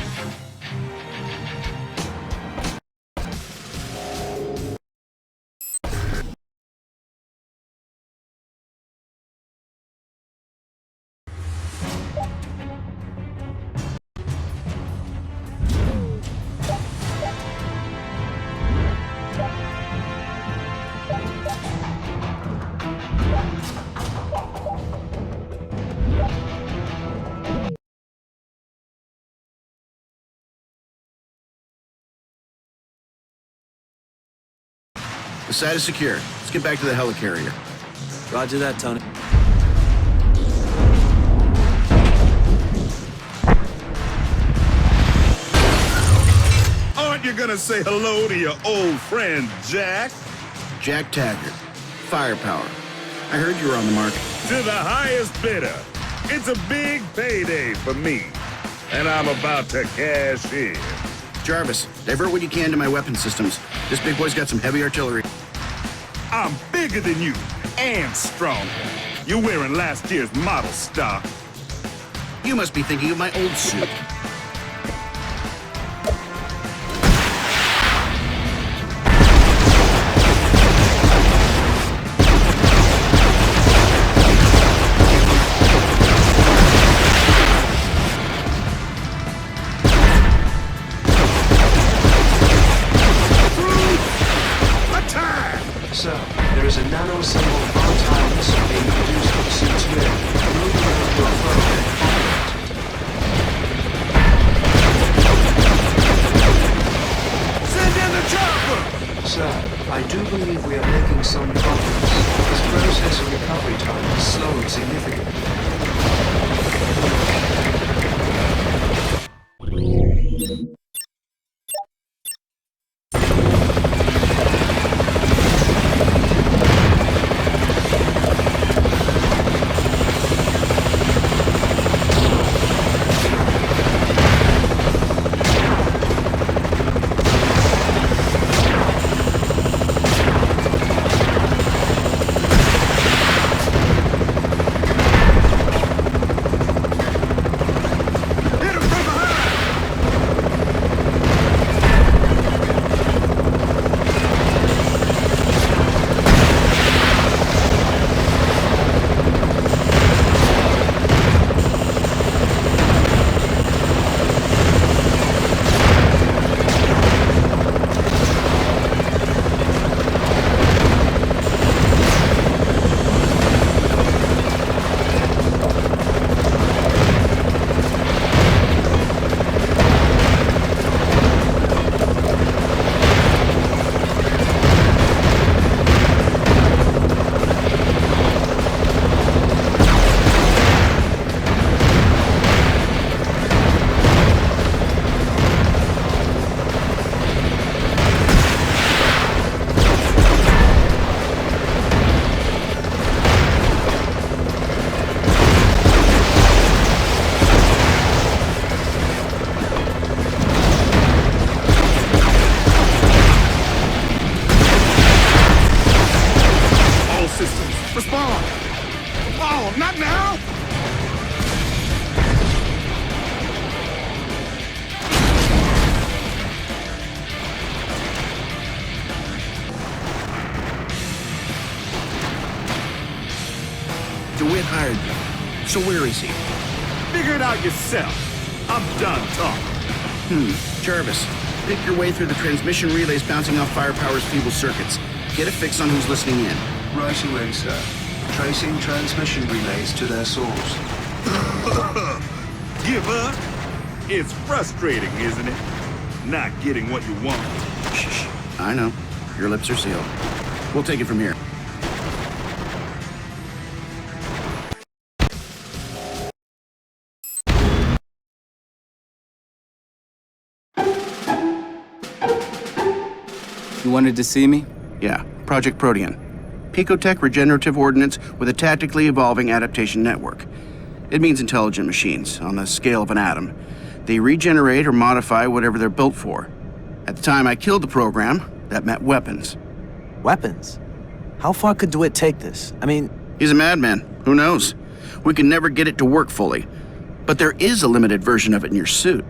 The site is secure. Let's get back to the helicarrier. Roger that, Tony. Aren't you gonna say hello to your old friend, Jack? Jack Taggart. Firepower. I heard you were on the market. To the highest bidder. It's a big payday for me. And I'm about to cash in. Jarvis, divert what you can to my weapon systems. This big boy's got some heavy artillery. I'm bigger than you, and stronger. You're wearing last year's model stock. You must be thinking of my old suit. Sir, there is a nano-assembled volatile missile being produced for the suit's rear. Move around your phone and Send in the chopper! Sir, I do believe we are making some progress. This process of recovery time has slowed significantly. No, not now! DeWitt hired you. So where is he? Figure it out yourself. I'm done talking. Jarvis, pick your way through the transmission relays bouncing off Firepower's feeble circuits. Get a fix on who's listening in. Right away, sir. Tracing transmission relays to their source. Give up? It's frustrating, isn't it? Not getting what you want. Shh. I know. Your lips are sealed. We'll take it from here. You wanted to see me? Yeah, Project Protean. Picotech regenerative ordnance with a tactically evolving adaptation network. It means intelligent machines, on the scale of an atom. They regenerate or modify whatever they're built for. At the time I killed the program, that meant weapons. Weapons? How far could DeWitt take this? I mean... He's a madman. Who knows? We can never get it to work fully. But there is a limited version of it in your suit.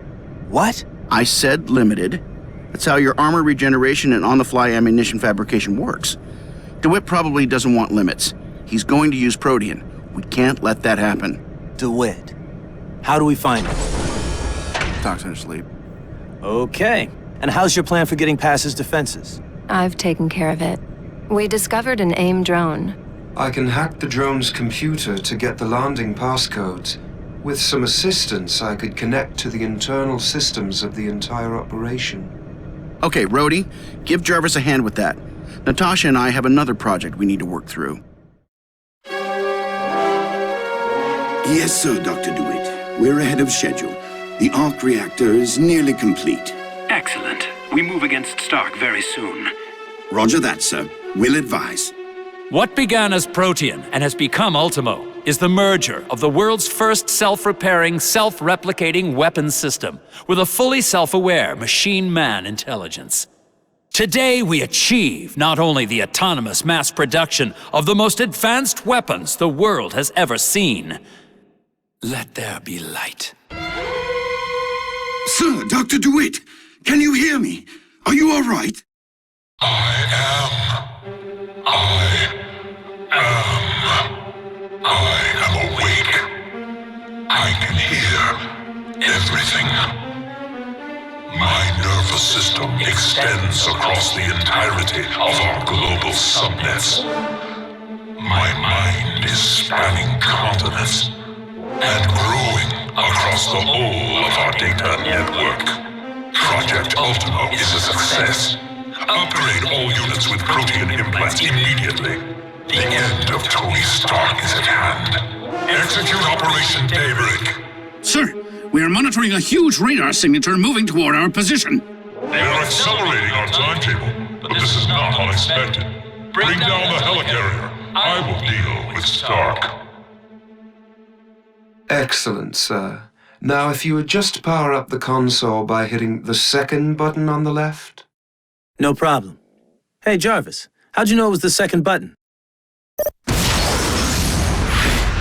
What? I said limited. That's how your armor regeneration and on-the-fly ammunition fabrication works. DeWitt probably doesn't want limits. He's going to use Protean. We can't let that happen. DeWitt. How do we find him? Talks in her sleep. Okay. And how's your plan for getting past his defenses? I've taken care of it. We discovered an AIM drone. I can hack the drone's computer to get the landing passcodes. With some assistance, I could connect to the internal systems of the entire operation. Okay, Rhodey, give Jarvis a hand with that. Natasha and I have another project we need to work through. Yes, sir, Dr. DeWitt. We're ahead of schedule. The arc reactor is nearly complete. Excellent. We move against Stark very soon. Roger that, sir. We'll advise. What began as Protean and has become Ultimo is the merger of the world's first self-repairing, self-replicating weapons system with a fully self-aware machine-man intelligence. Today we achieve not only the autonomous mass production of the most advanced weapons the world has ever seen. Let there be light. Sir, Dr. DeWitt, can you hear me? Are you all right? I am awake. I can hear everything. My nervous system extends across the entirety of our global subnets. My mind is spanning continents and growing across the whole of our data network. Project Ultimo is a success. Upgrade all units with Protean implants immediately. The end of Tony Stark is at hand. Execute Operation Daybreak. Sir, we are monitoring a huge radar signature moving toward our position. They are accelerating our timetable, but this is not unexpected. Bring down the helicarrier. I will deal with Stark. Excellent, sir. Now, if you would just power up the console by hitting the second button on the left. No problem. Hey, Jarvis, how'd you know it was the second button?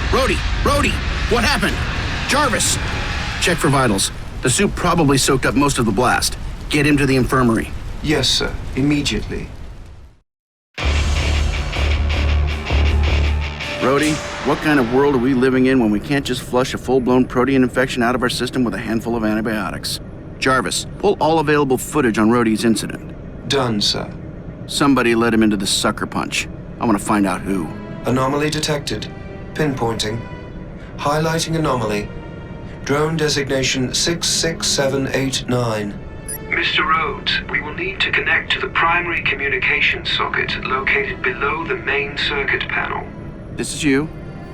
Rhodey, what happened? Jarvis! Check for vitals. The suit probably soaked up most of the blast. Get him to the infirmary. Yes, sir. Immediately. Rhodey, what kind of world are we living in when we can't just flush a full-blown Protean infection out of our system with a handful of antibiotics? Jarvis, pull all available footage on Rhodey's incident. Done, sir. Somebody led him into the sucker punch. I want to find out who. Anomaly detected. Pinpointing. Highlighting anomaly. Drone designation 66789. Mr. Rhodes, we will need to connect to the primary communication socket located below the main circuit panel. This is you?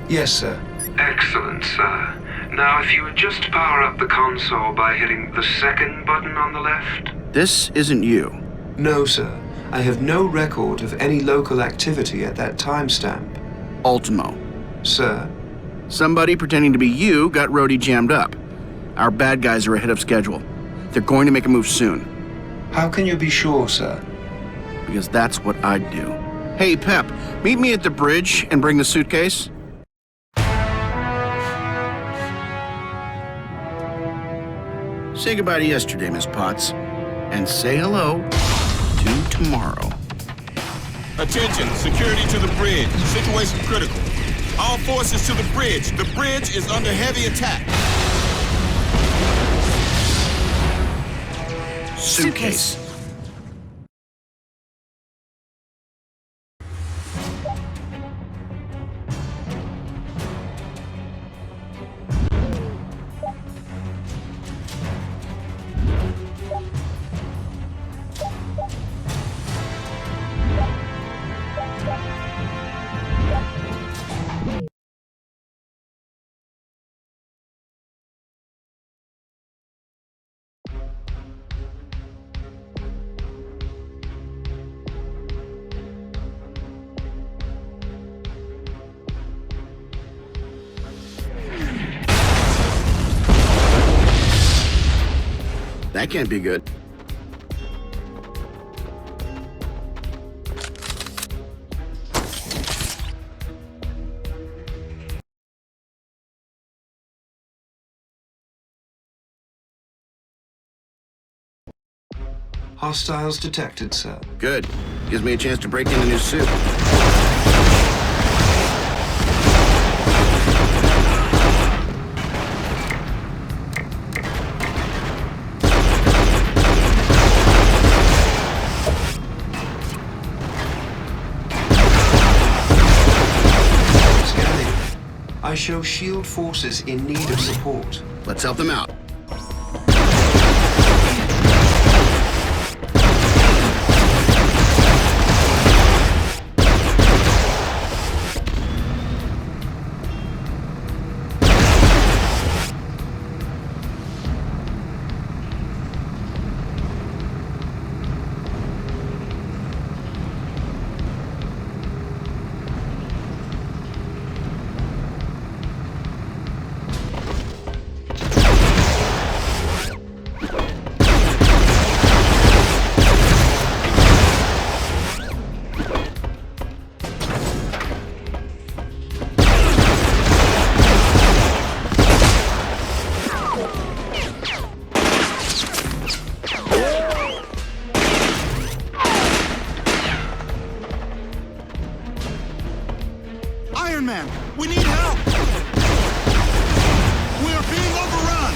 Yes, sir. Excellent, sir. Now, if you would just power up the console by hitting the second button on the left. This isn't you. No, sir. I have no record of any local activity at that timestamp. Ultimo. Sir? Somebody pretending to be you got Rhodey jammed up. Our bad guys are ahead of schedule. They're going to make a move soon. How can you be sure, sir? Because that's what I'd do. Hey, Pep, meet me at the bridge and bring the suitcase. Say goodbye to yesterday, Miss Potts. And say hello to tomorrow. Attention, security to the bridge. Situation critical. All forces to the bridge. The bridge is under heavy attack. Suitcase. That can't be good. Hostiles detected, sir. Good. Gives me a chance to break in a new suit. I show shield forces in need of support. Let's help them out. Iron Man, we need help! We are being overrun!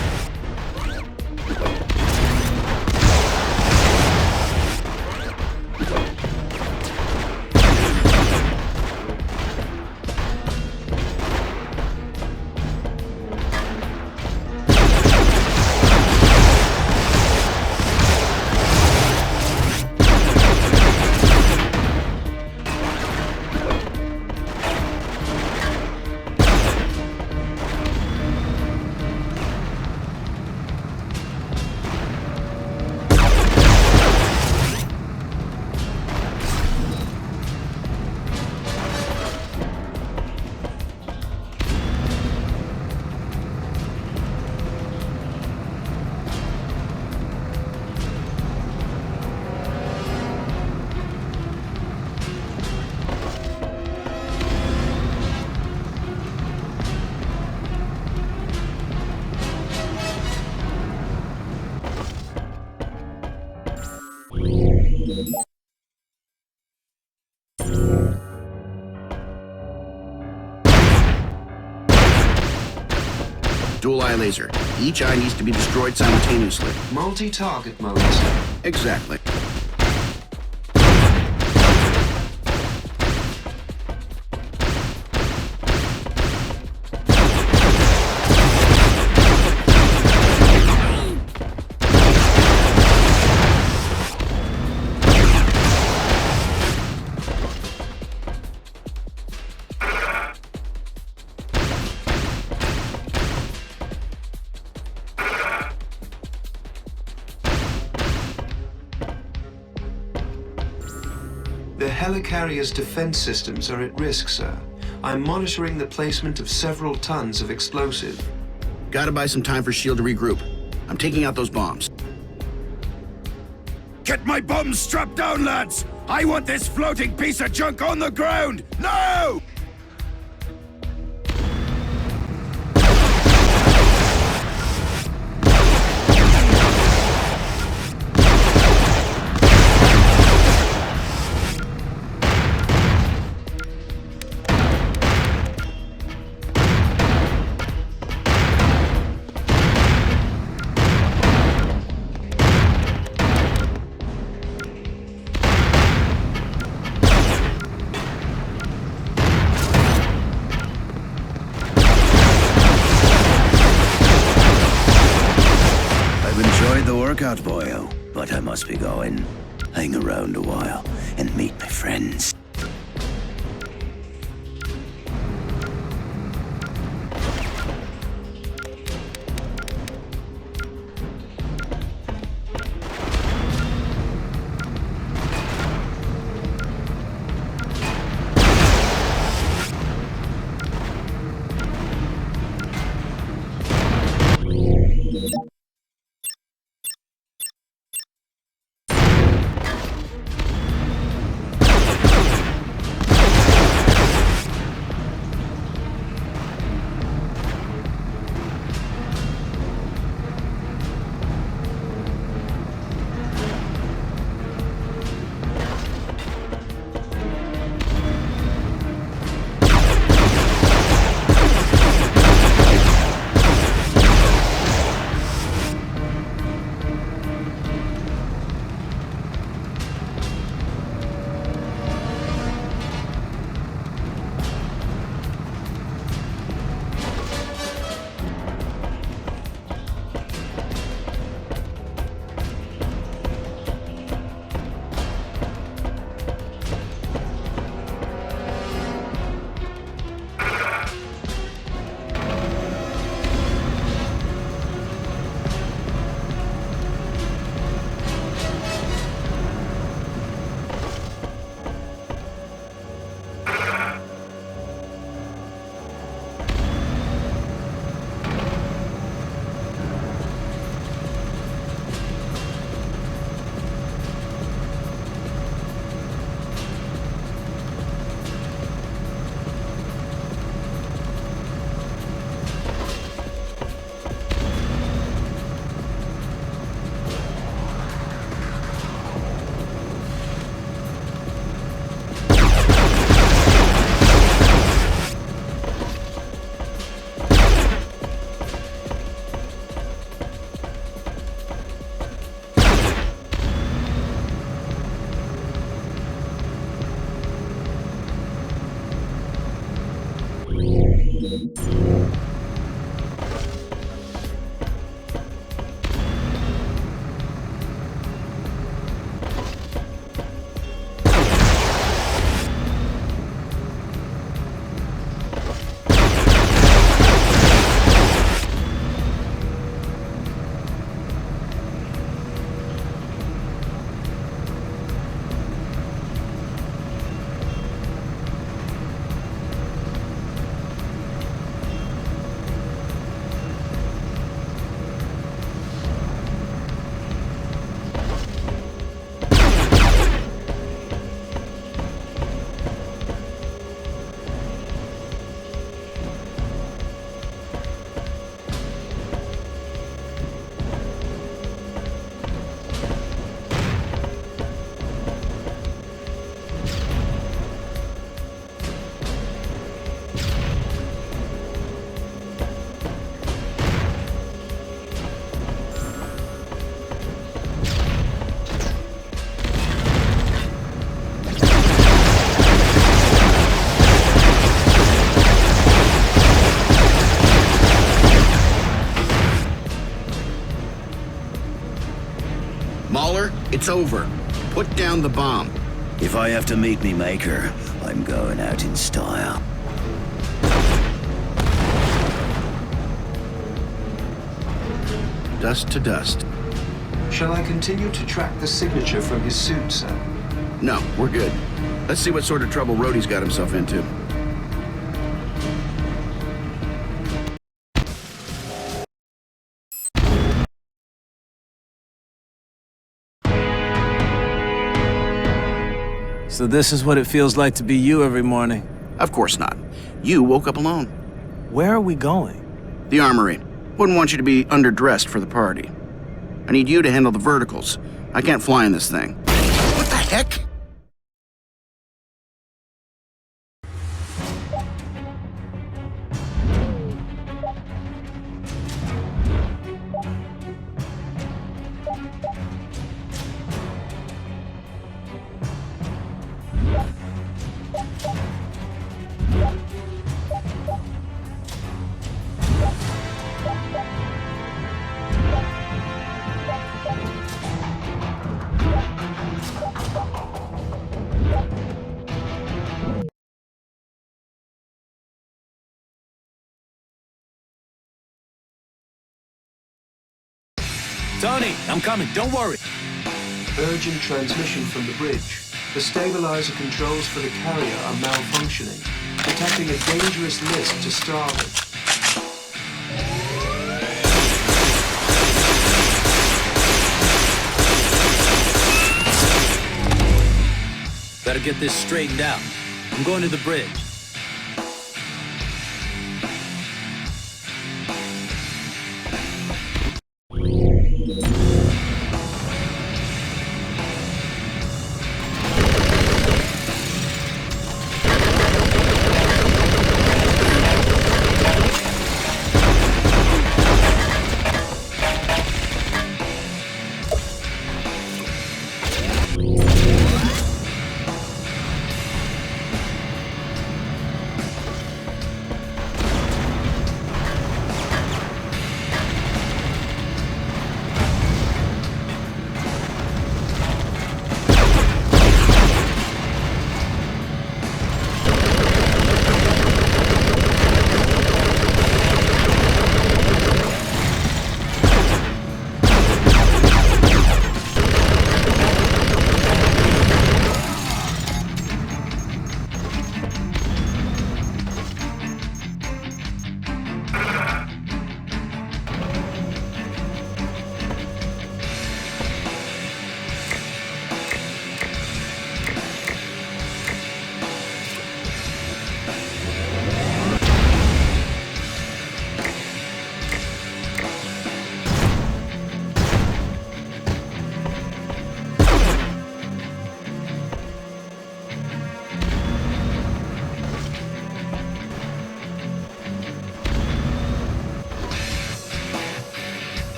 Dual eye laser. Each eye needs to be destroyed simultaneously. Multi-target mode, sir. Exactly. The helicarrier's defense systems are at risk, sir. I'm monitoring the placement of several tons of explosive. Gotta buy some time for S.H.I.E.L.D. to regroup. I'm taking out those bombs. Get my bombs strapped down, lads! I want this floating piece of junk on the ground! No! work out, boyo, but I must be going. Hang around a while and meet my friends. Mauler, it's over. Put down the bomb. If I have to meet me maker, I'm going out in style. Dust to dust. Shall I continue to track the signature from his suit, sir? No, we're good. Let's see what sort of trouble Rhodey's got himself into. So this is what it feels like to be you every morning? Of course not. You woke up alone. Where are we going? The armory. Wouldn't want you to be underdressed for the party. I need you to handle the verticals. I can't fly in this thing. What the heck? Tony, I'm coming. Don't worry. Urgent transmission from the bridge. The stabilizer controls for the carrier are malfunctioning, detecting a dangerous list to starboard. Better get this straightened out. I'm going to the bridge.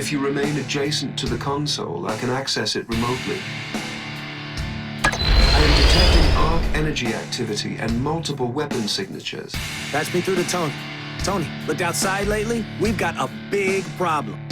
If you remain adjacent to the console, I can access it remotely. I am detecting arc energy activity and multiple weapon signatures. Patch me through to Tony. Tony, looked outside lately? We've got a big problem.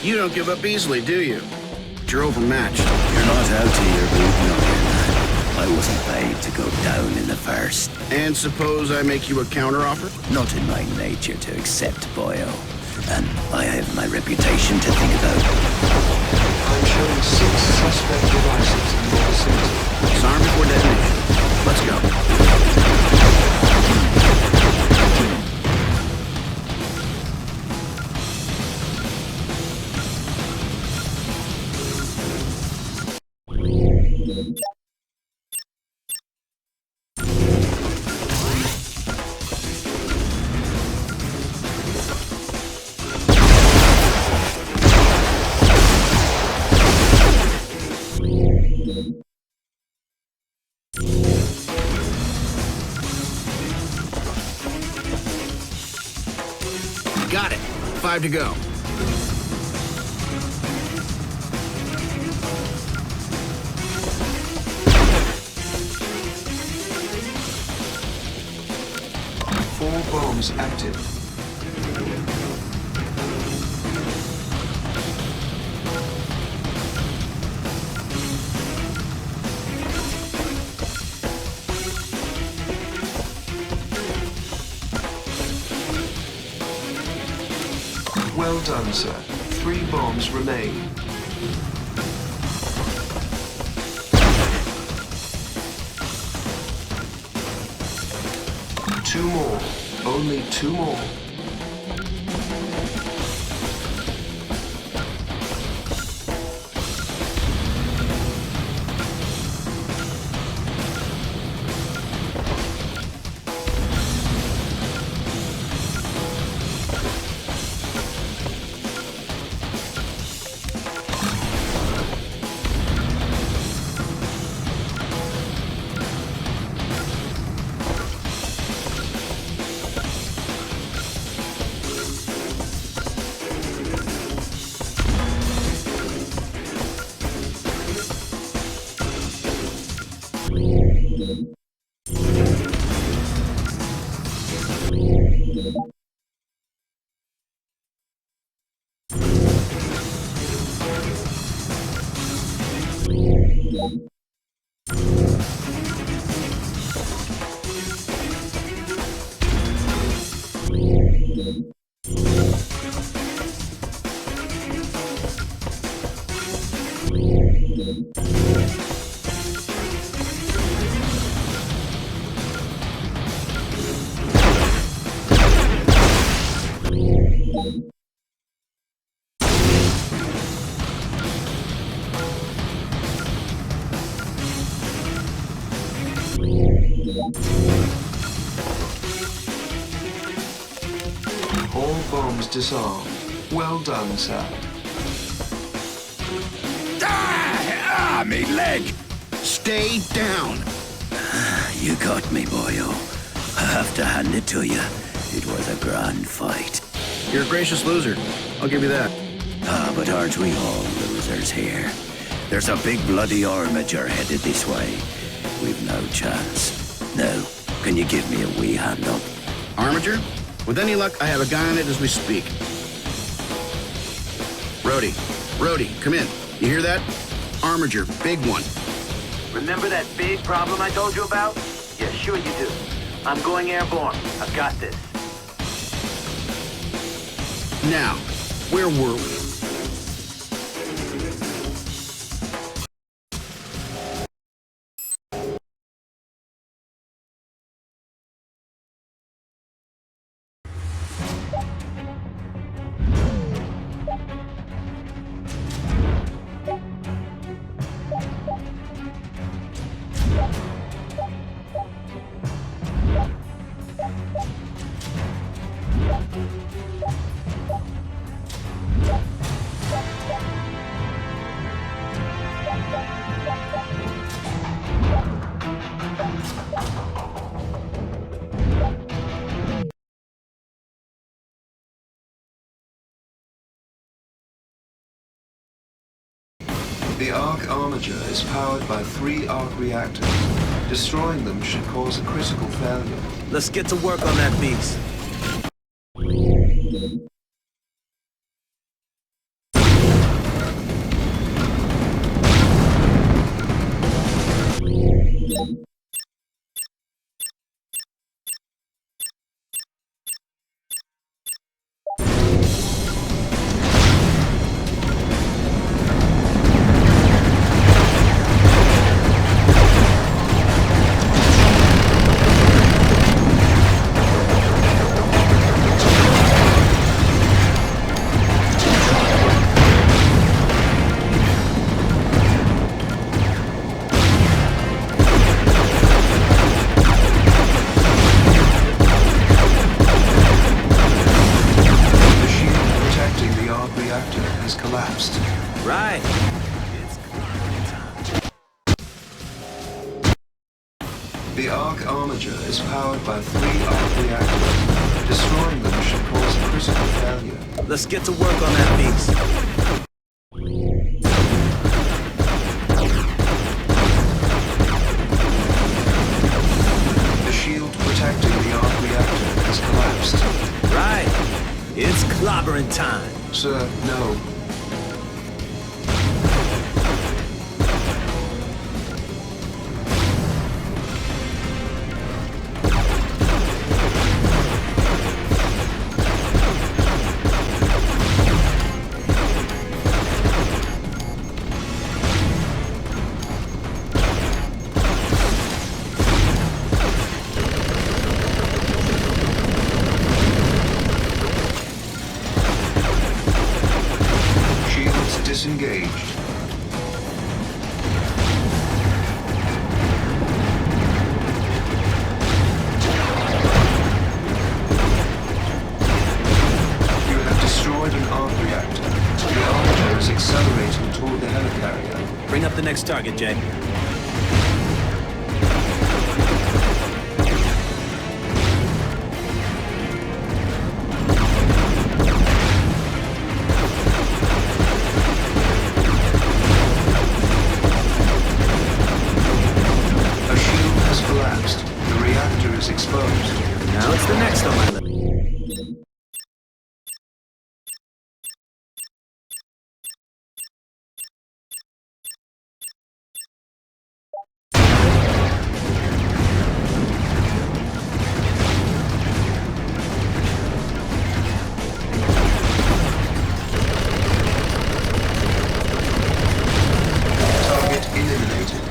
You don't give up easily, do you? But you're overmatched. You're not out to your boot nothing. I wasn't paid to go down in the first. And suppose I make you a counteroffer? Not in my nature to accept, boyo. And I have my reputation to think about. I'm showing 6 suspect devices in your vicinity. Disarm before detonation. Let's go. Got it. 5 to go. Four bombs active. Well done, sir. 3 bombs remain. Two more. Only 2 more. All bombs disarmed. Well done, sir. Me leg! Stay down. You got me, boyo. I have to hand it to you. It was a grand fight. You're a gracious loser. I'll give you that. But aren't we all losers here? There's a big bloody armature headed this way. We've no chance. Now, can you give me a wee hand up? Armature? With any luck, I have a guy on it as we speak. Rhodey, come in. You hear that? Armature, big one. Remember that big problem I told you about? Yeah, sure you do. I'm going airborne. I've got this. Now, where were we? The Arc Armature is powered by 3 Arc reactors. Destroying them should cause a critical failure. Let's get to work on that beast. reactor has collapsed. Right. The arc armature is powered by 3 arc reactors. Destroying them should cause critical failure. Let's get to work on that beast. The shield protecting the arc reactor has collapsed. Right. It's clobbering time. Sir, no. Disengaged. You have destroyed an arc reactor. The armature is accelerating toward the helicarrier. Bring up the next target, Jay. Exposed. Now it's the next on my list. Target eliminated.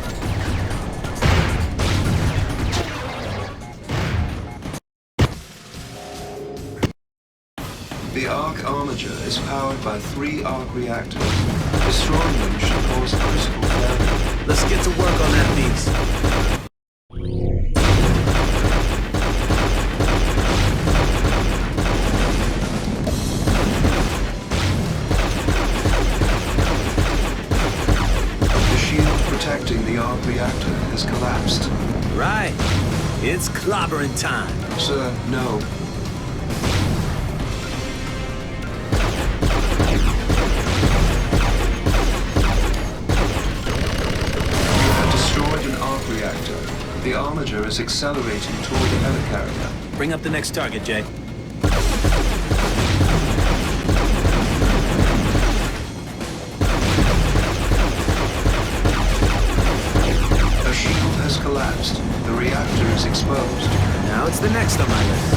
The arc armature is powered by 3 arc reactors. Destroying them should cause critical failure. Let's get to work on that beast. The shield protecting the arc reactor has collapsed. Right. It's clobbering time. Sir, no. Reactor. The armature is accelerating toward the helicarrier. Bring up the next target, Jay. A shield has collapsed. The reactor is exposed. Now it's the next on my list.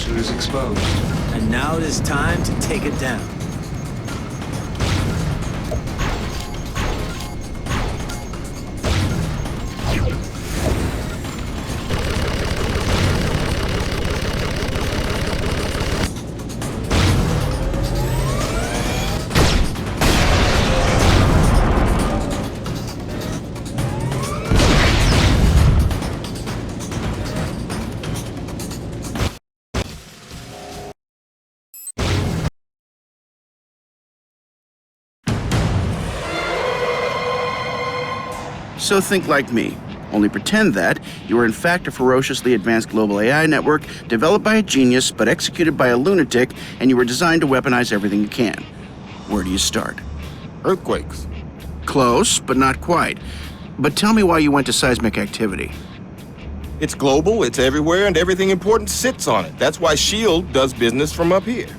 Is exposed. And now it is time to take it down. So think like me. Only pretend that you are in fact a ferociously advanced global AI network developed by a genius but executed by a lunatic, and you were designed to weaponize everything you can. Where do you start? Earthquakes. Close, but not quite. But tell me why you went to seismic activity. It's global, it's everywhere, and everything important sits on it. That's why S.H.I.E.L.D. does business from up here.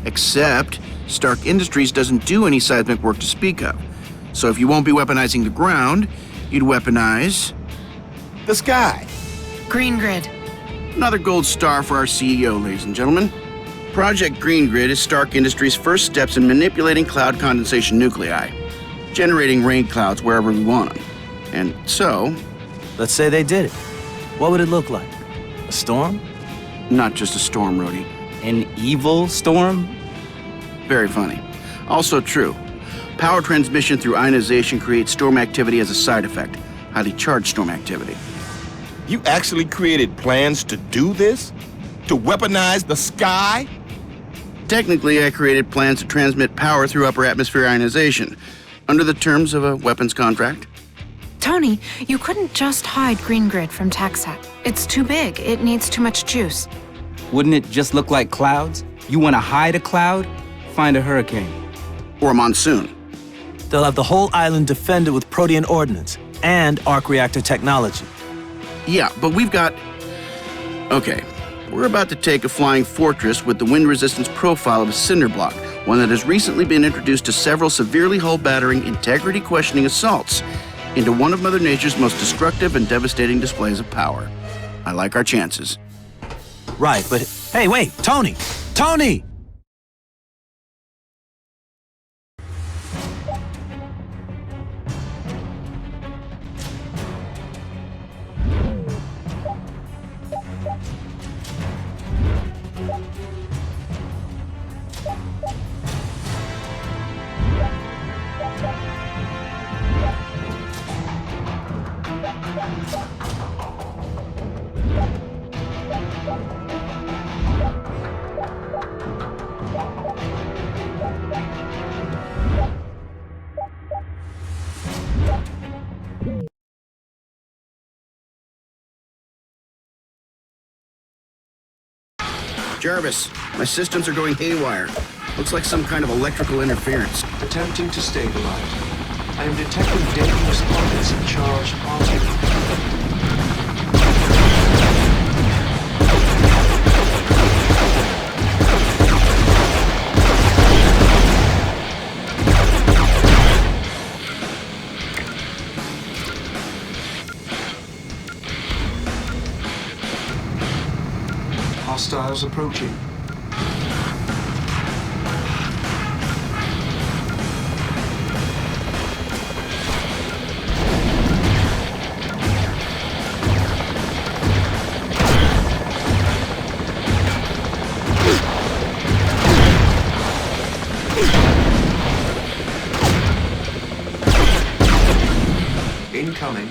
Except, Stark Industries doesn't do any seismic work to speak of. So if you won't be weaponizing the ground, you'd weaponize... the sky. Green Grid. Another gold star for our CEO, ladies and gentlemen. Project Green Grid is Stark Industries' first steps in manipulating cloud condensation nuclei, generating rain clouds wherever we want them. And so... Let's say they did it. What would it look like? A storm? Not just a storm, Rhodey. An evil storm? Very funny. Also true. Power transmission through ionization creates storm activity as a side effect. Highly charged storm activity. You actually created plans to do this? To weaponize the sky? Technically, I created plans to transmit power through upper atmosphere ionization, under the terms of a weapons contract. Tony, you couldn't just hide Green Grid from TechSat. It's too big. It needs too much juice. Wouldn't it just look like clouds? You want to hide a cloud? Find a hurricane. Or a monsoon. They'll have the whole island defended with protean ordnance and arc reactor technology. Yeah, but we've got... Okay, we're about to take a flying fortress with the wind resistance profile of a cinder block, one that has recently been introduced to several severely hull-battering, integrity-questioning assaults, into one of Mother Nature's most destructive and devastating displays of power. I like our chances. Right, but hey, wait, Tony! Tony! Jarvis, my systems are going haywire. Looks like some kind of electrical interference. Attempting to stabilize. I am detecting dangerous pockets of charged particles. Hostiles approaching. Incoming.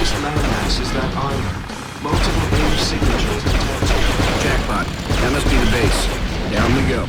closest landmass is that island. Multiple AIM signatures detected. Jackpot. That must be the base. Down we go.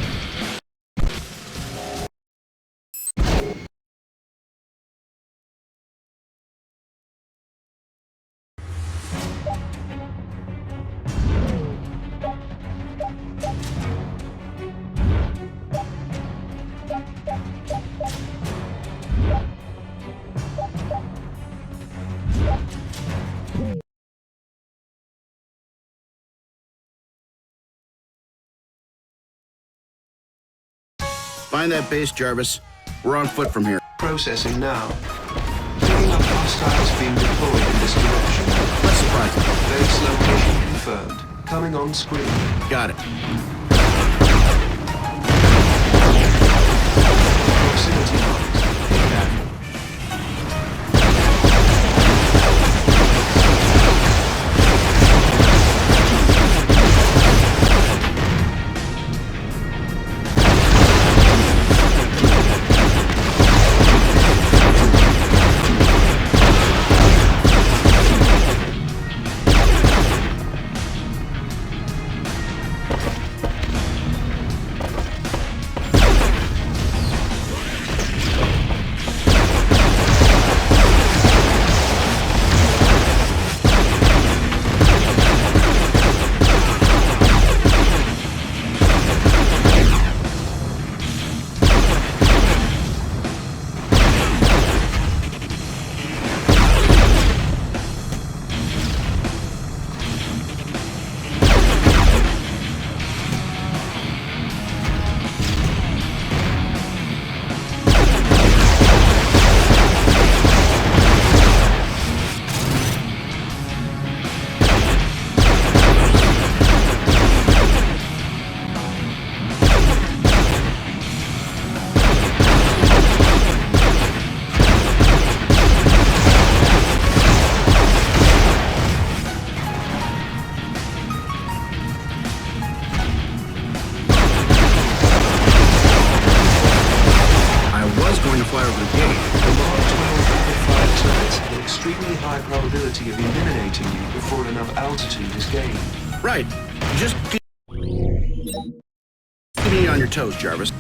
Find that base, Jarvis. We're on foot from here. Processing now. Picking up hostiles being deployed in this direction. What's surprising? Base location confirmed. Coming on screen. Got it. Proximity marks. Feedback. Probability of eliminating you before enough altitude is gained. Right. Just keep me on your toes, Jarvis.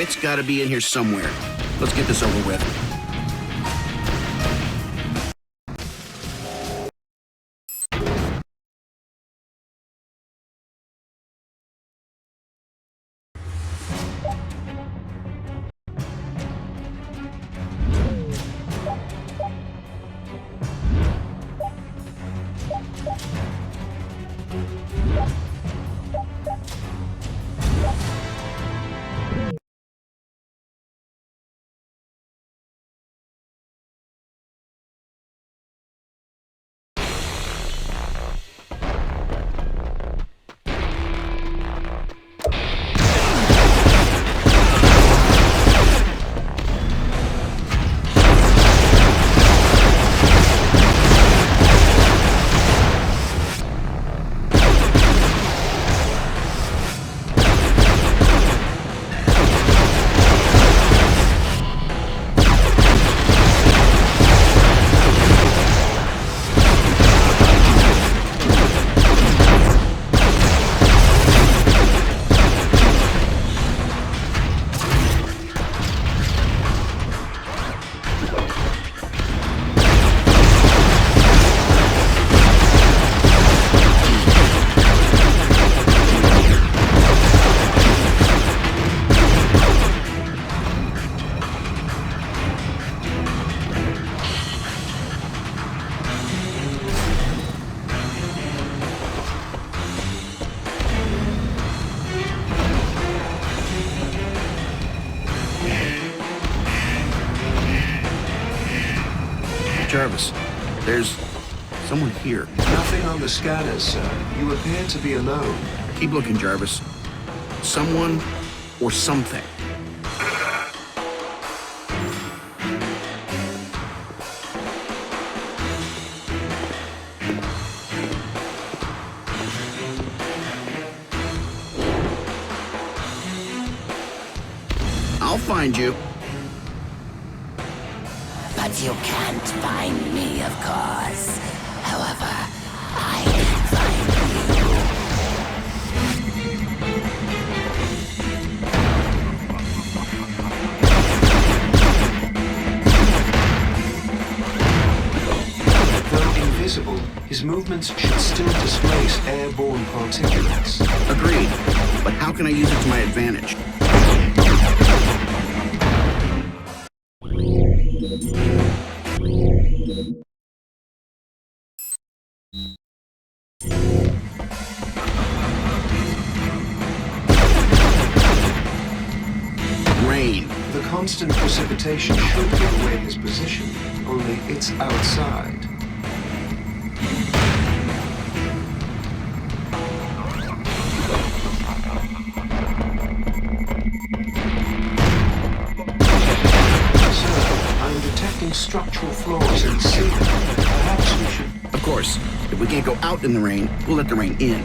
DeWitt's gotta be in here somewhere. Let's get this over with. Jarvis, there's someone here. Nothing on the scanners, sir. You appear to be alone. Keep looking, Jarvis. Someone or something. I'll find you. But you can't find me, of course. However, I can find you. Though invisible, his movements should still displace airborne particulates. Agreed. But how can I use it to my advantage? Rain. The constant precipitation should give away his position, only it's outside. Sir, I'm detecting structural flaws in the ceiling. Perhaps we should... Of course. If we can't go out in the rain, we'll let the rain in.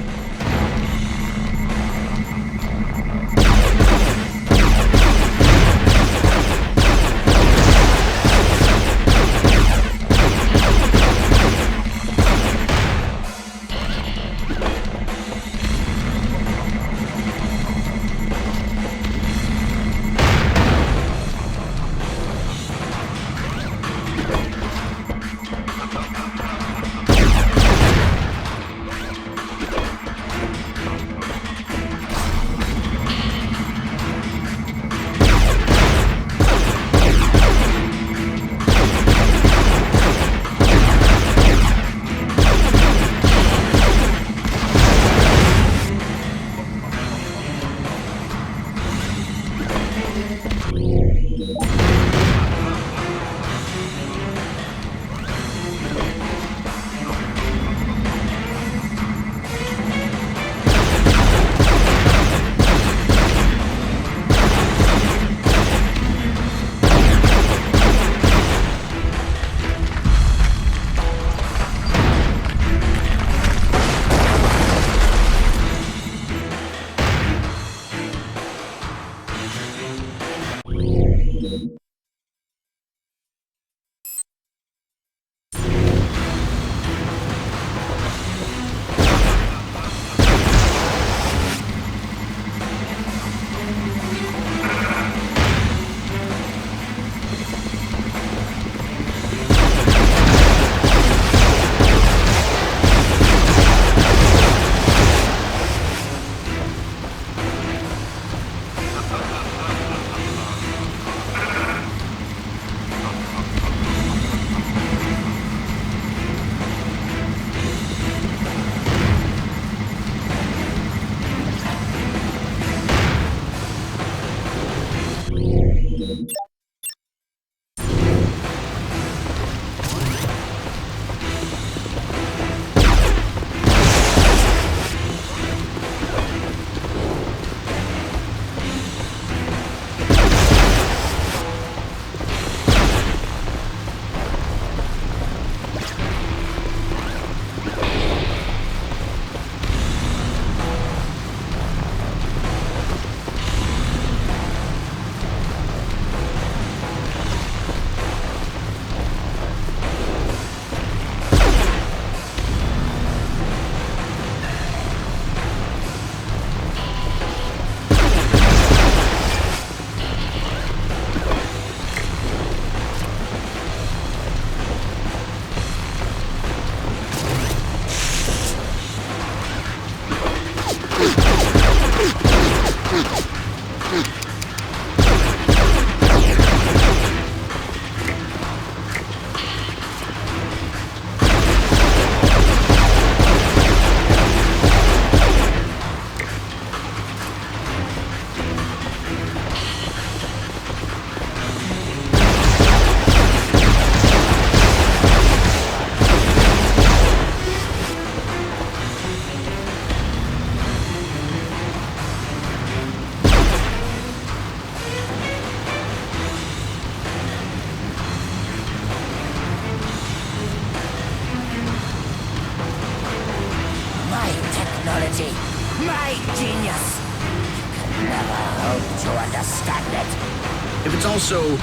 also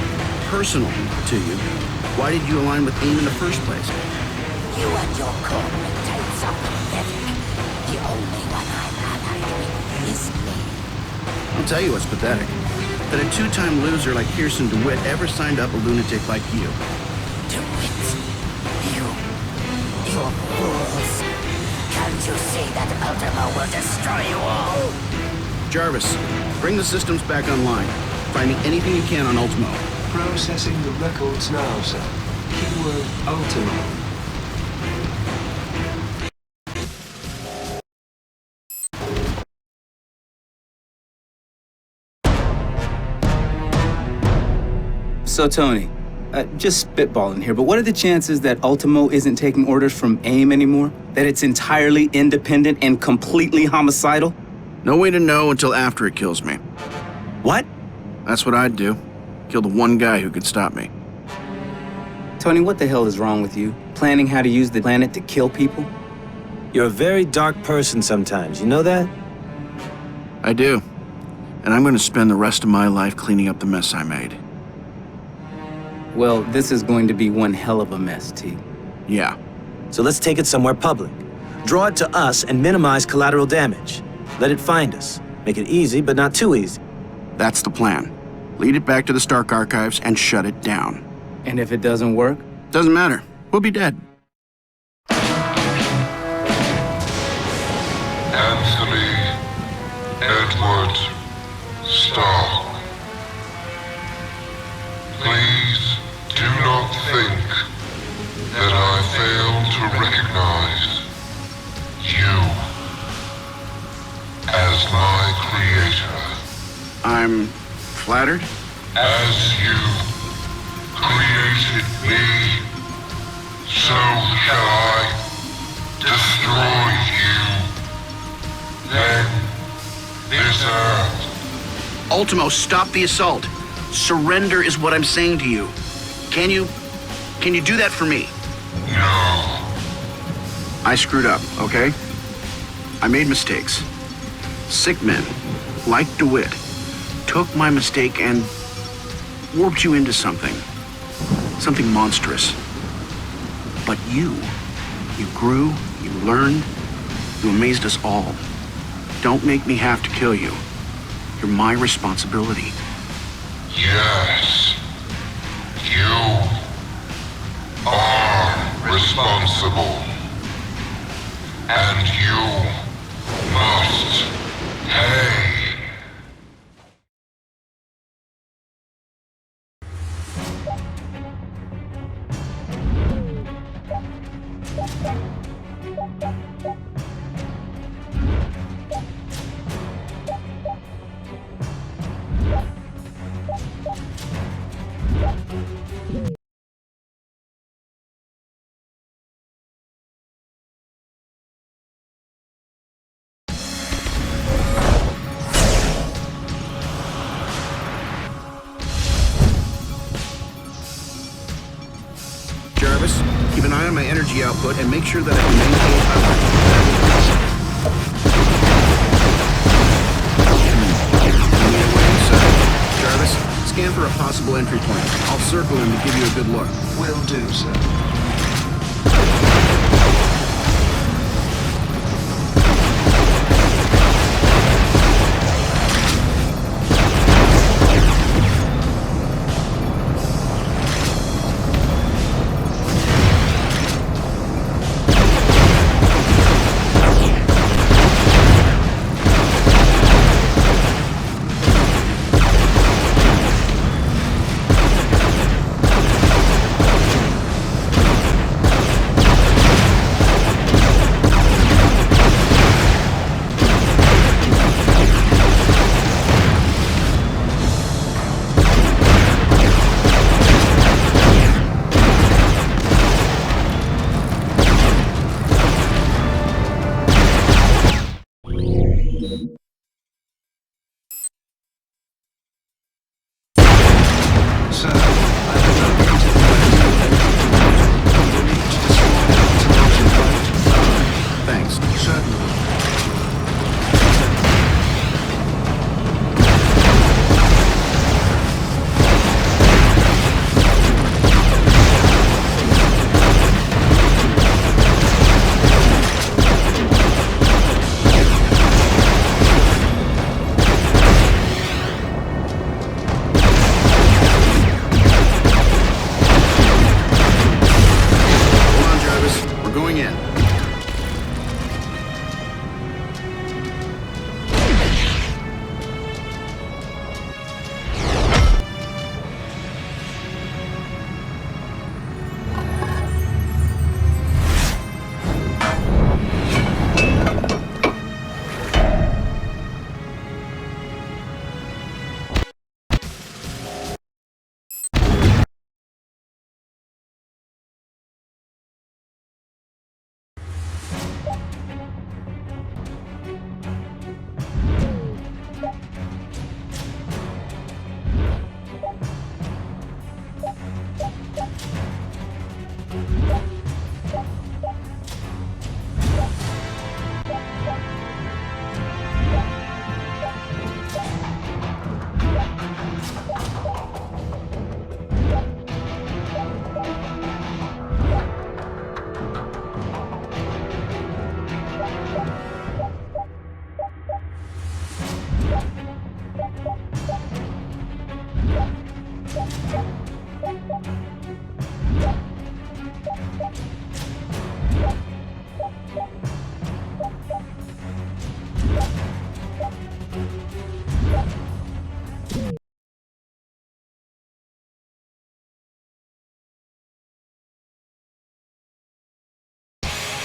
personal to you. Why did you align with AIM in the first place? You and your coordinates are pathetic. The only one I'm allied with is me. I'll tell you what's pathetic. That a two-time loser like Kirsten DeWitt ever signed up a lunatic like you. DeWitt, you're fools. Can't you see that Ultimo will destroy you all? Jarvis, bring the systems back online. Find me anything you can on Ultimo. Processing the records now, sir. Keyword Ultimo. So, Tony, just spitballing here, but what are the chances that Ultimo isn't taking orders from AIM anymore? That it's entirely independent and completely homicidal? No way to know until after it kills me. What? That's what I'd do. Kill the one guy who could stop me. Tony, what the hell is wrong with you? Planning how to use the planet to kill people? You're a very dark person sometimes, you know that? I do. And I'm going to spend the rest of my life cleaning up the mess I made. Well, this is going to be one hell of a mess, T. Yeah. So let's take it somewhere public. Draw it to us and minimize collateral damage. Let it find us. Make it easy, but not too easy. That's the plan. Lead it back to the Stark Archives and shut it down. And if it doesn't work? Doesn't matter. We'll be dead. Anthony Edward Stark. Please do not think that I fail to recognize you as my creator. I'm flattered. As you created me, so shall I destroy you. Then this earth. Ultimo, stop the assault. Surrender is what I'm saying to you. Can you do that for me? No. I screwed up, okay? I made mistakes. Sick men, like DeWitt, took my mistake and warped you into something monstrous. But you grew, you learned, you amazed us all. Don't make me have to kill you. You're my responsibility. Yes. You are responsible. And you must pay. Jarvis, keep an eye on my energy output and make sure that I can maintain Jarvis, scan for a possible entry point. I'll circle him to give you a good look. Will do, sir.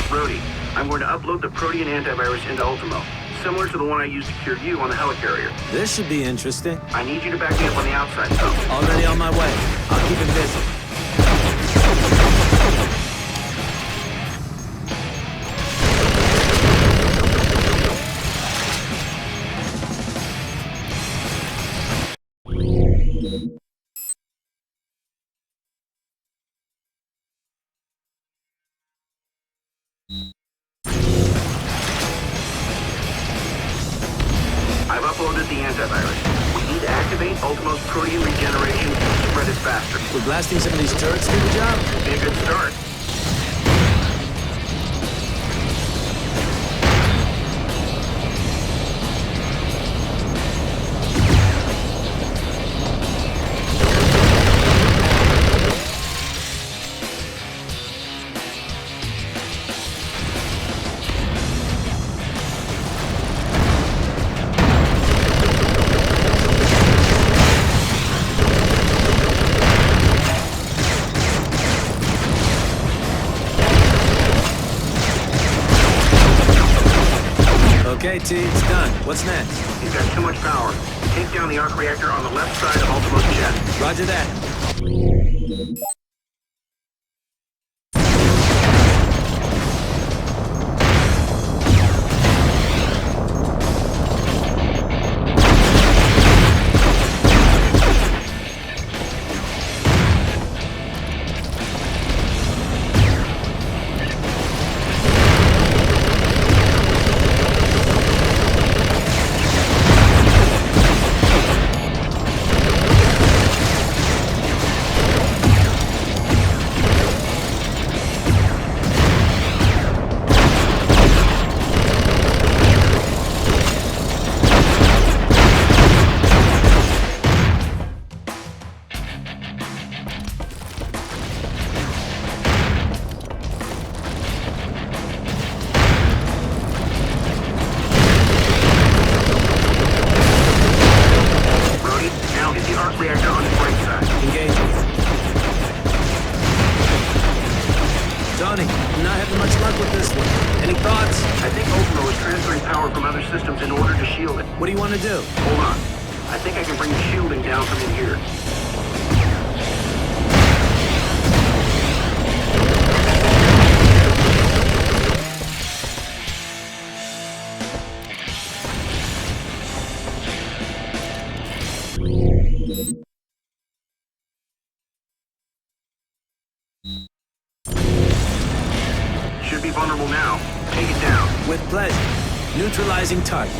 Brody, I'm going to upload the Protean antivirus into Ultimo, similar to the one I used to cure you on the helicarrier. This should be interesting. I need you to back me up on the outside, though. Already on my way. I'll keep it busy. I've uploaded the antivirus. We need to activate Ultimo's Protean regeneration and spread it faster. Will blasting some of these turrets do the job? Be a good start. Okay, T, it's done. What's next? He's got too much power. Take down the arc reactor on the left side of Ultimo's chest. Roger that. What do you want to do? Hold on. I think I can bring the shielding down from in here. Should be vulnerable now. Take it down. With pleasure. Neutralizing target.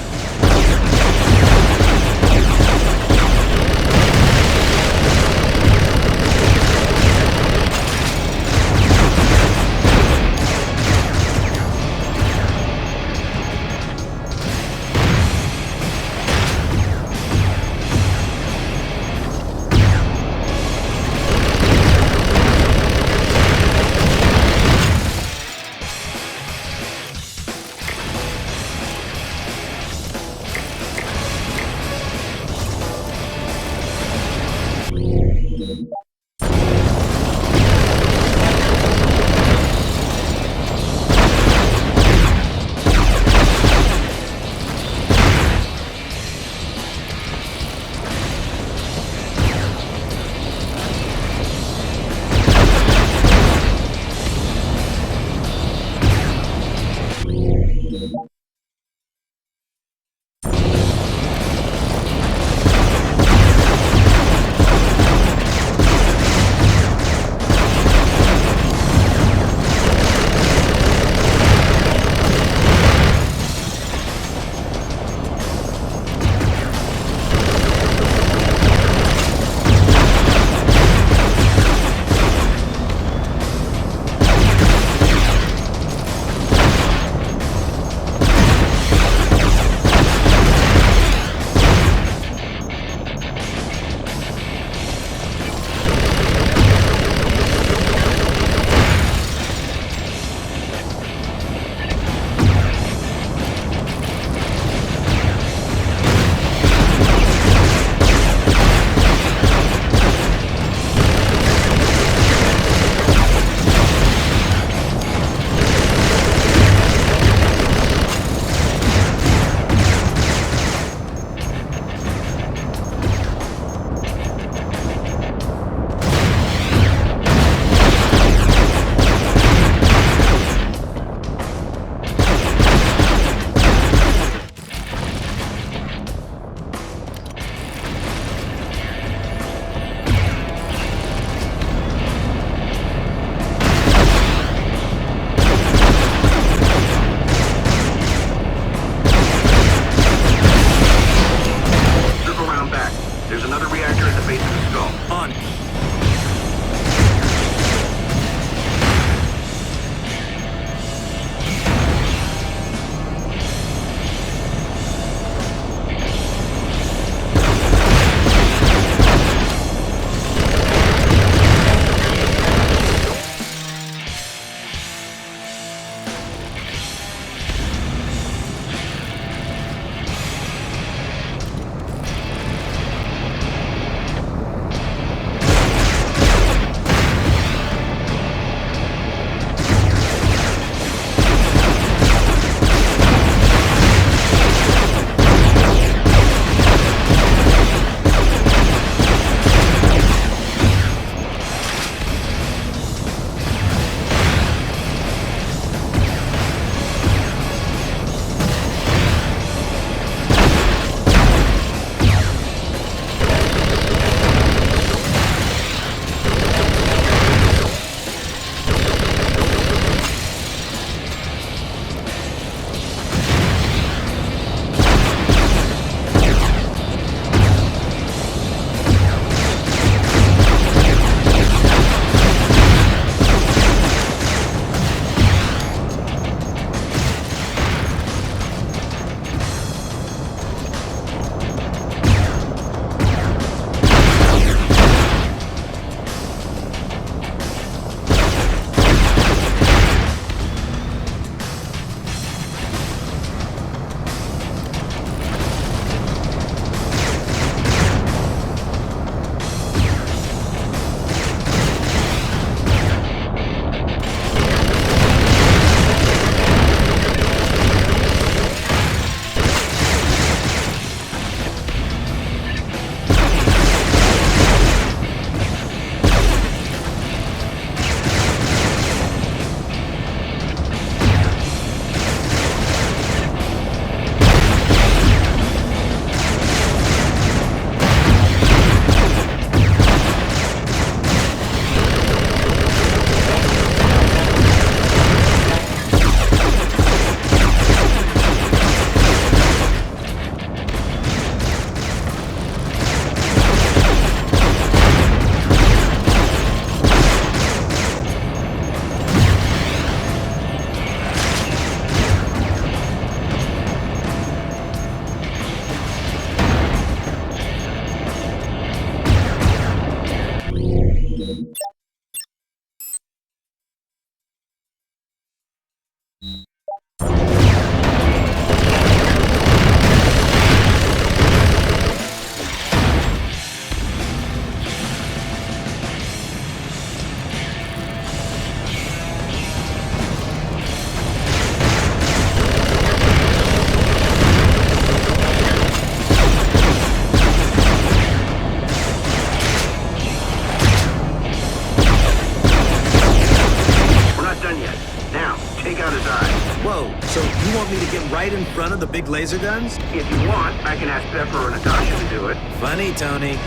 So you want me to get right in front of the big laser guns? If you want, I can ask Pepper or Natasha to do it. Funny, Tony.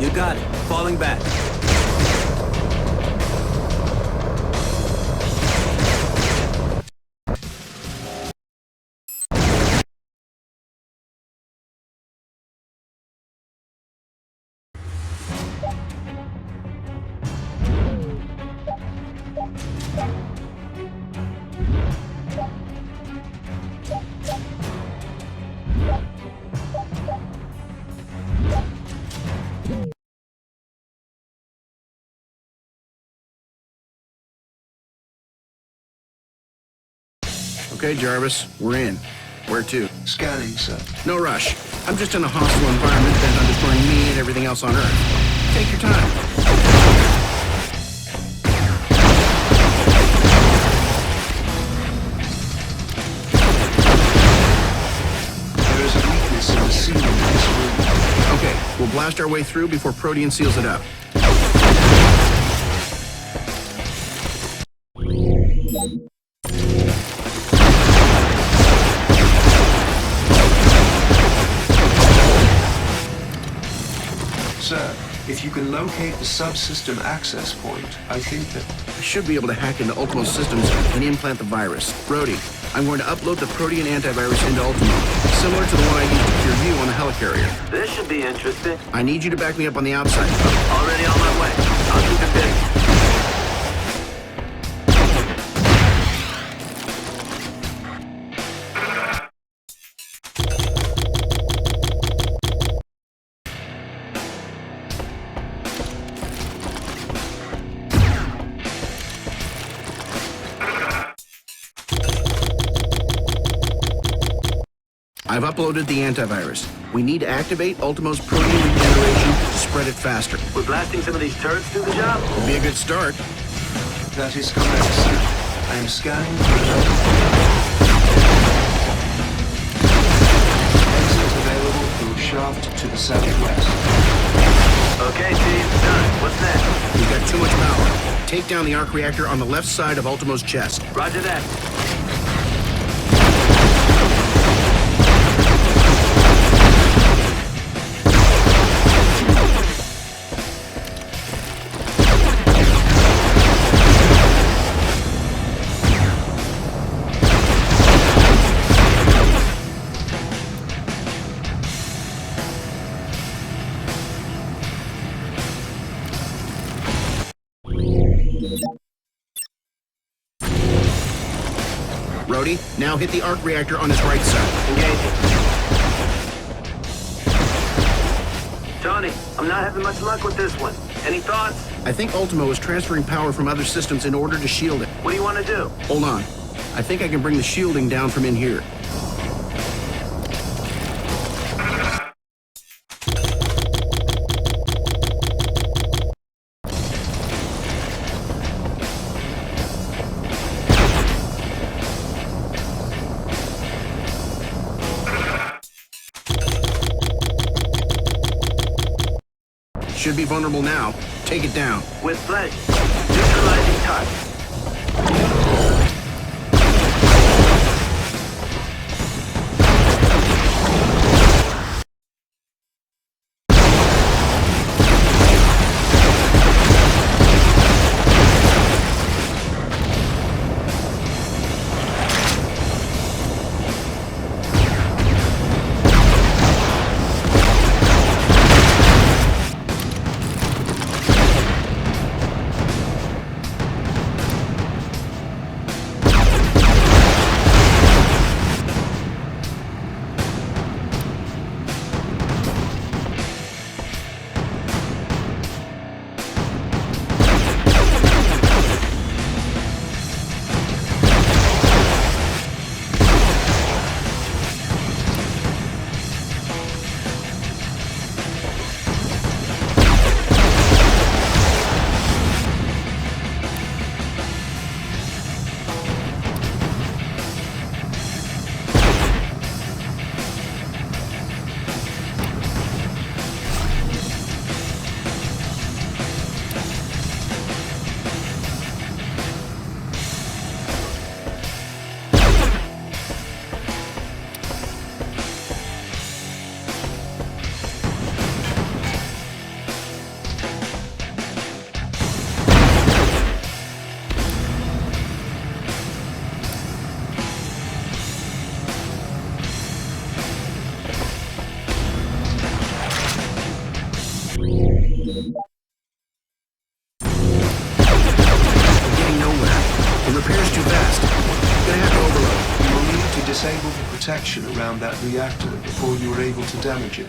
You got it. Falling back. Okay, Jarvis, we're in. Where to? Scanning, sir. No rush. I'm just in a hostile environment bent on destroying me and everything else on Earth. Take your time. There is a weakness in the ceiling of this room. Okay, we'll blast our way through before Protean seals it up. Sir, if you can locate the subsystem access point, I think that... I should be able to hack into Ultimo's systems and implant the virus. Brody, I'm going to upload the Protean antivirus into Ultimo, similar to the one I used to cure you on the helicarrier. This should be interesting. I need you to back me up on the outside. Already on my way. I'll keep it busy. I've uploaded the antivirus. We need to activate Ultimo's protein regeneration to spread it faster. We're blasting some of these turrets through the job? Would be a good start. That is correct, sir. I am scanning for exit available through shaft to the southwest. Okay, Chief. Done. What's next? We've got too much power. Take down the arc reactor on the left side of Ultimo's chest. Roger that. Brody, now hit the arc reactor on his right side. Engaging. Tony, I'm not having much luck with this one. Any thoughts? I think Ultimo is transferring power from other systems in order to shield it. What do you want to do? Hold on. I think I can bring the shielding down from in here. Should be vulnerable now. Take it down. With pleasure. Neutralizing touch. disable the protection around that reactor before you were able to damage it.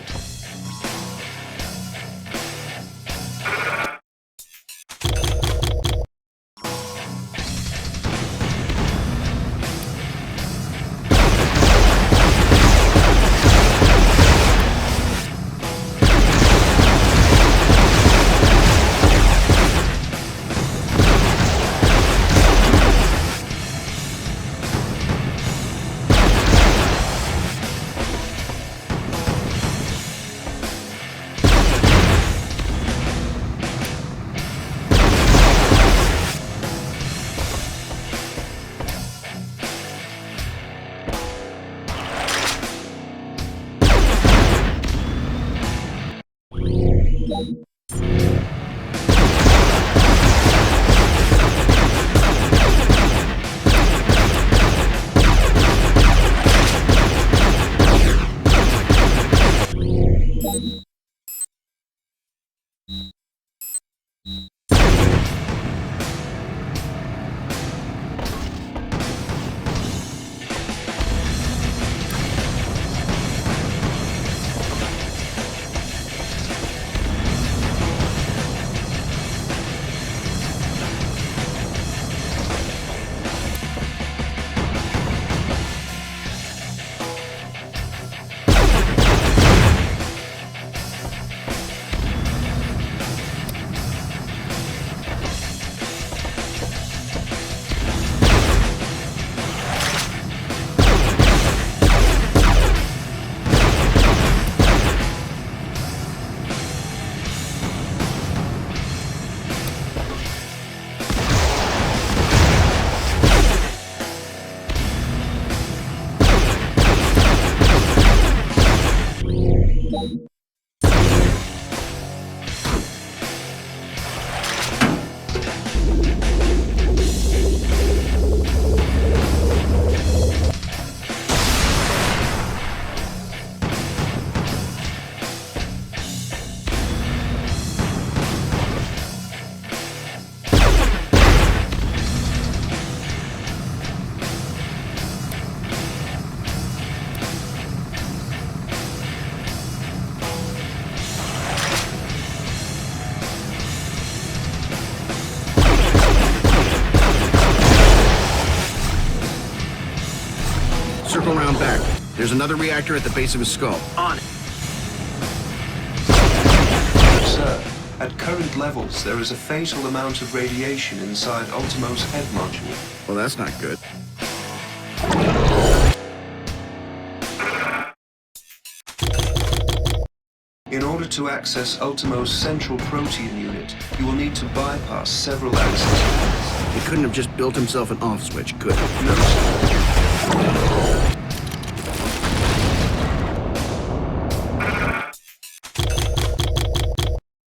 Circle around back. There's another reactor at the base of his skull. On it. Sir, at current levels, there is a fatal amount of radiation inside Ultimo's head module. Well, that's not good. In order to access Ultimo's central protein unit, you will need to bypass several access points. He couldn't have just built himself an off switch, could he? No, sir.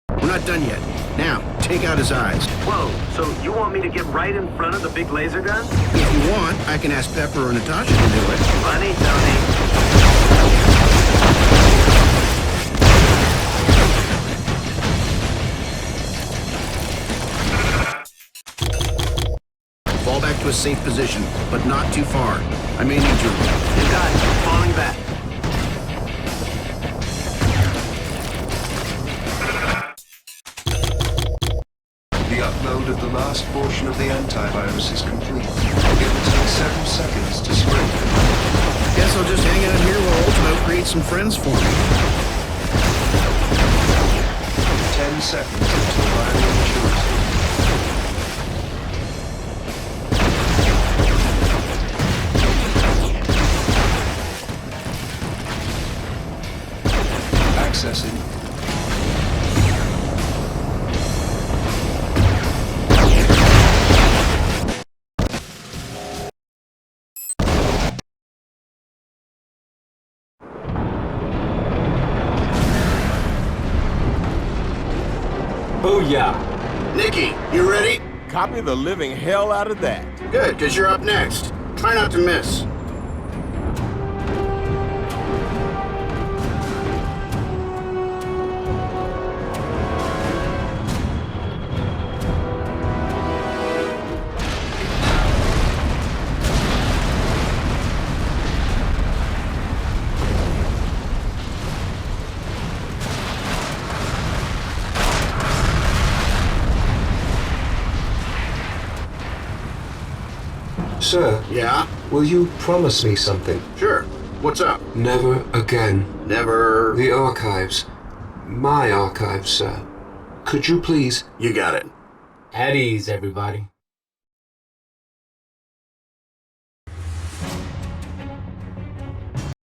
We're not done yet. Now, take out his eyes. Whoa, so you want me to get right in front of the big laser gun? If you want, I can ask Pepper or Natasha to do it. Funny, Tony. Fall back to a safe position, but not too far. I may need you. You got it. Falling back. The upload of the last portion of the antivirus is complete. It will take several seconds to spread. Guess I'll just hang out here while Ultimo creates some friends for me. 10 seconds until viral maturity. Accessing. Booyah! Nikki, you ready? Copy the living hell out of that. Good, because you're up next. Try not to miss. Sir? Yeah? Will you promise me something? Sure. What's up? Never again. Never... The archives. My archives, sir. Could you please? You got it. At ease, everybody.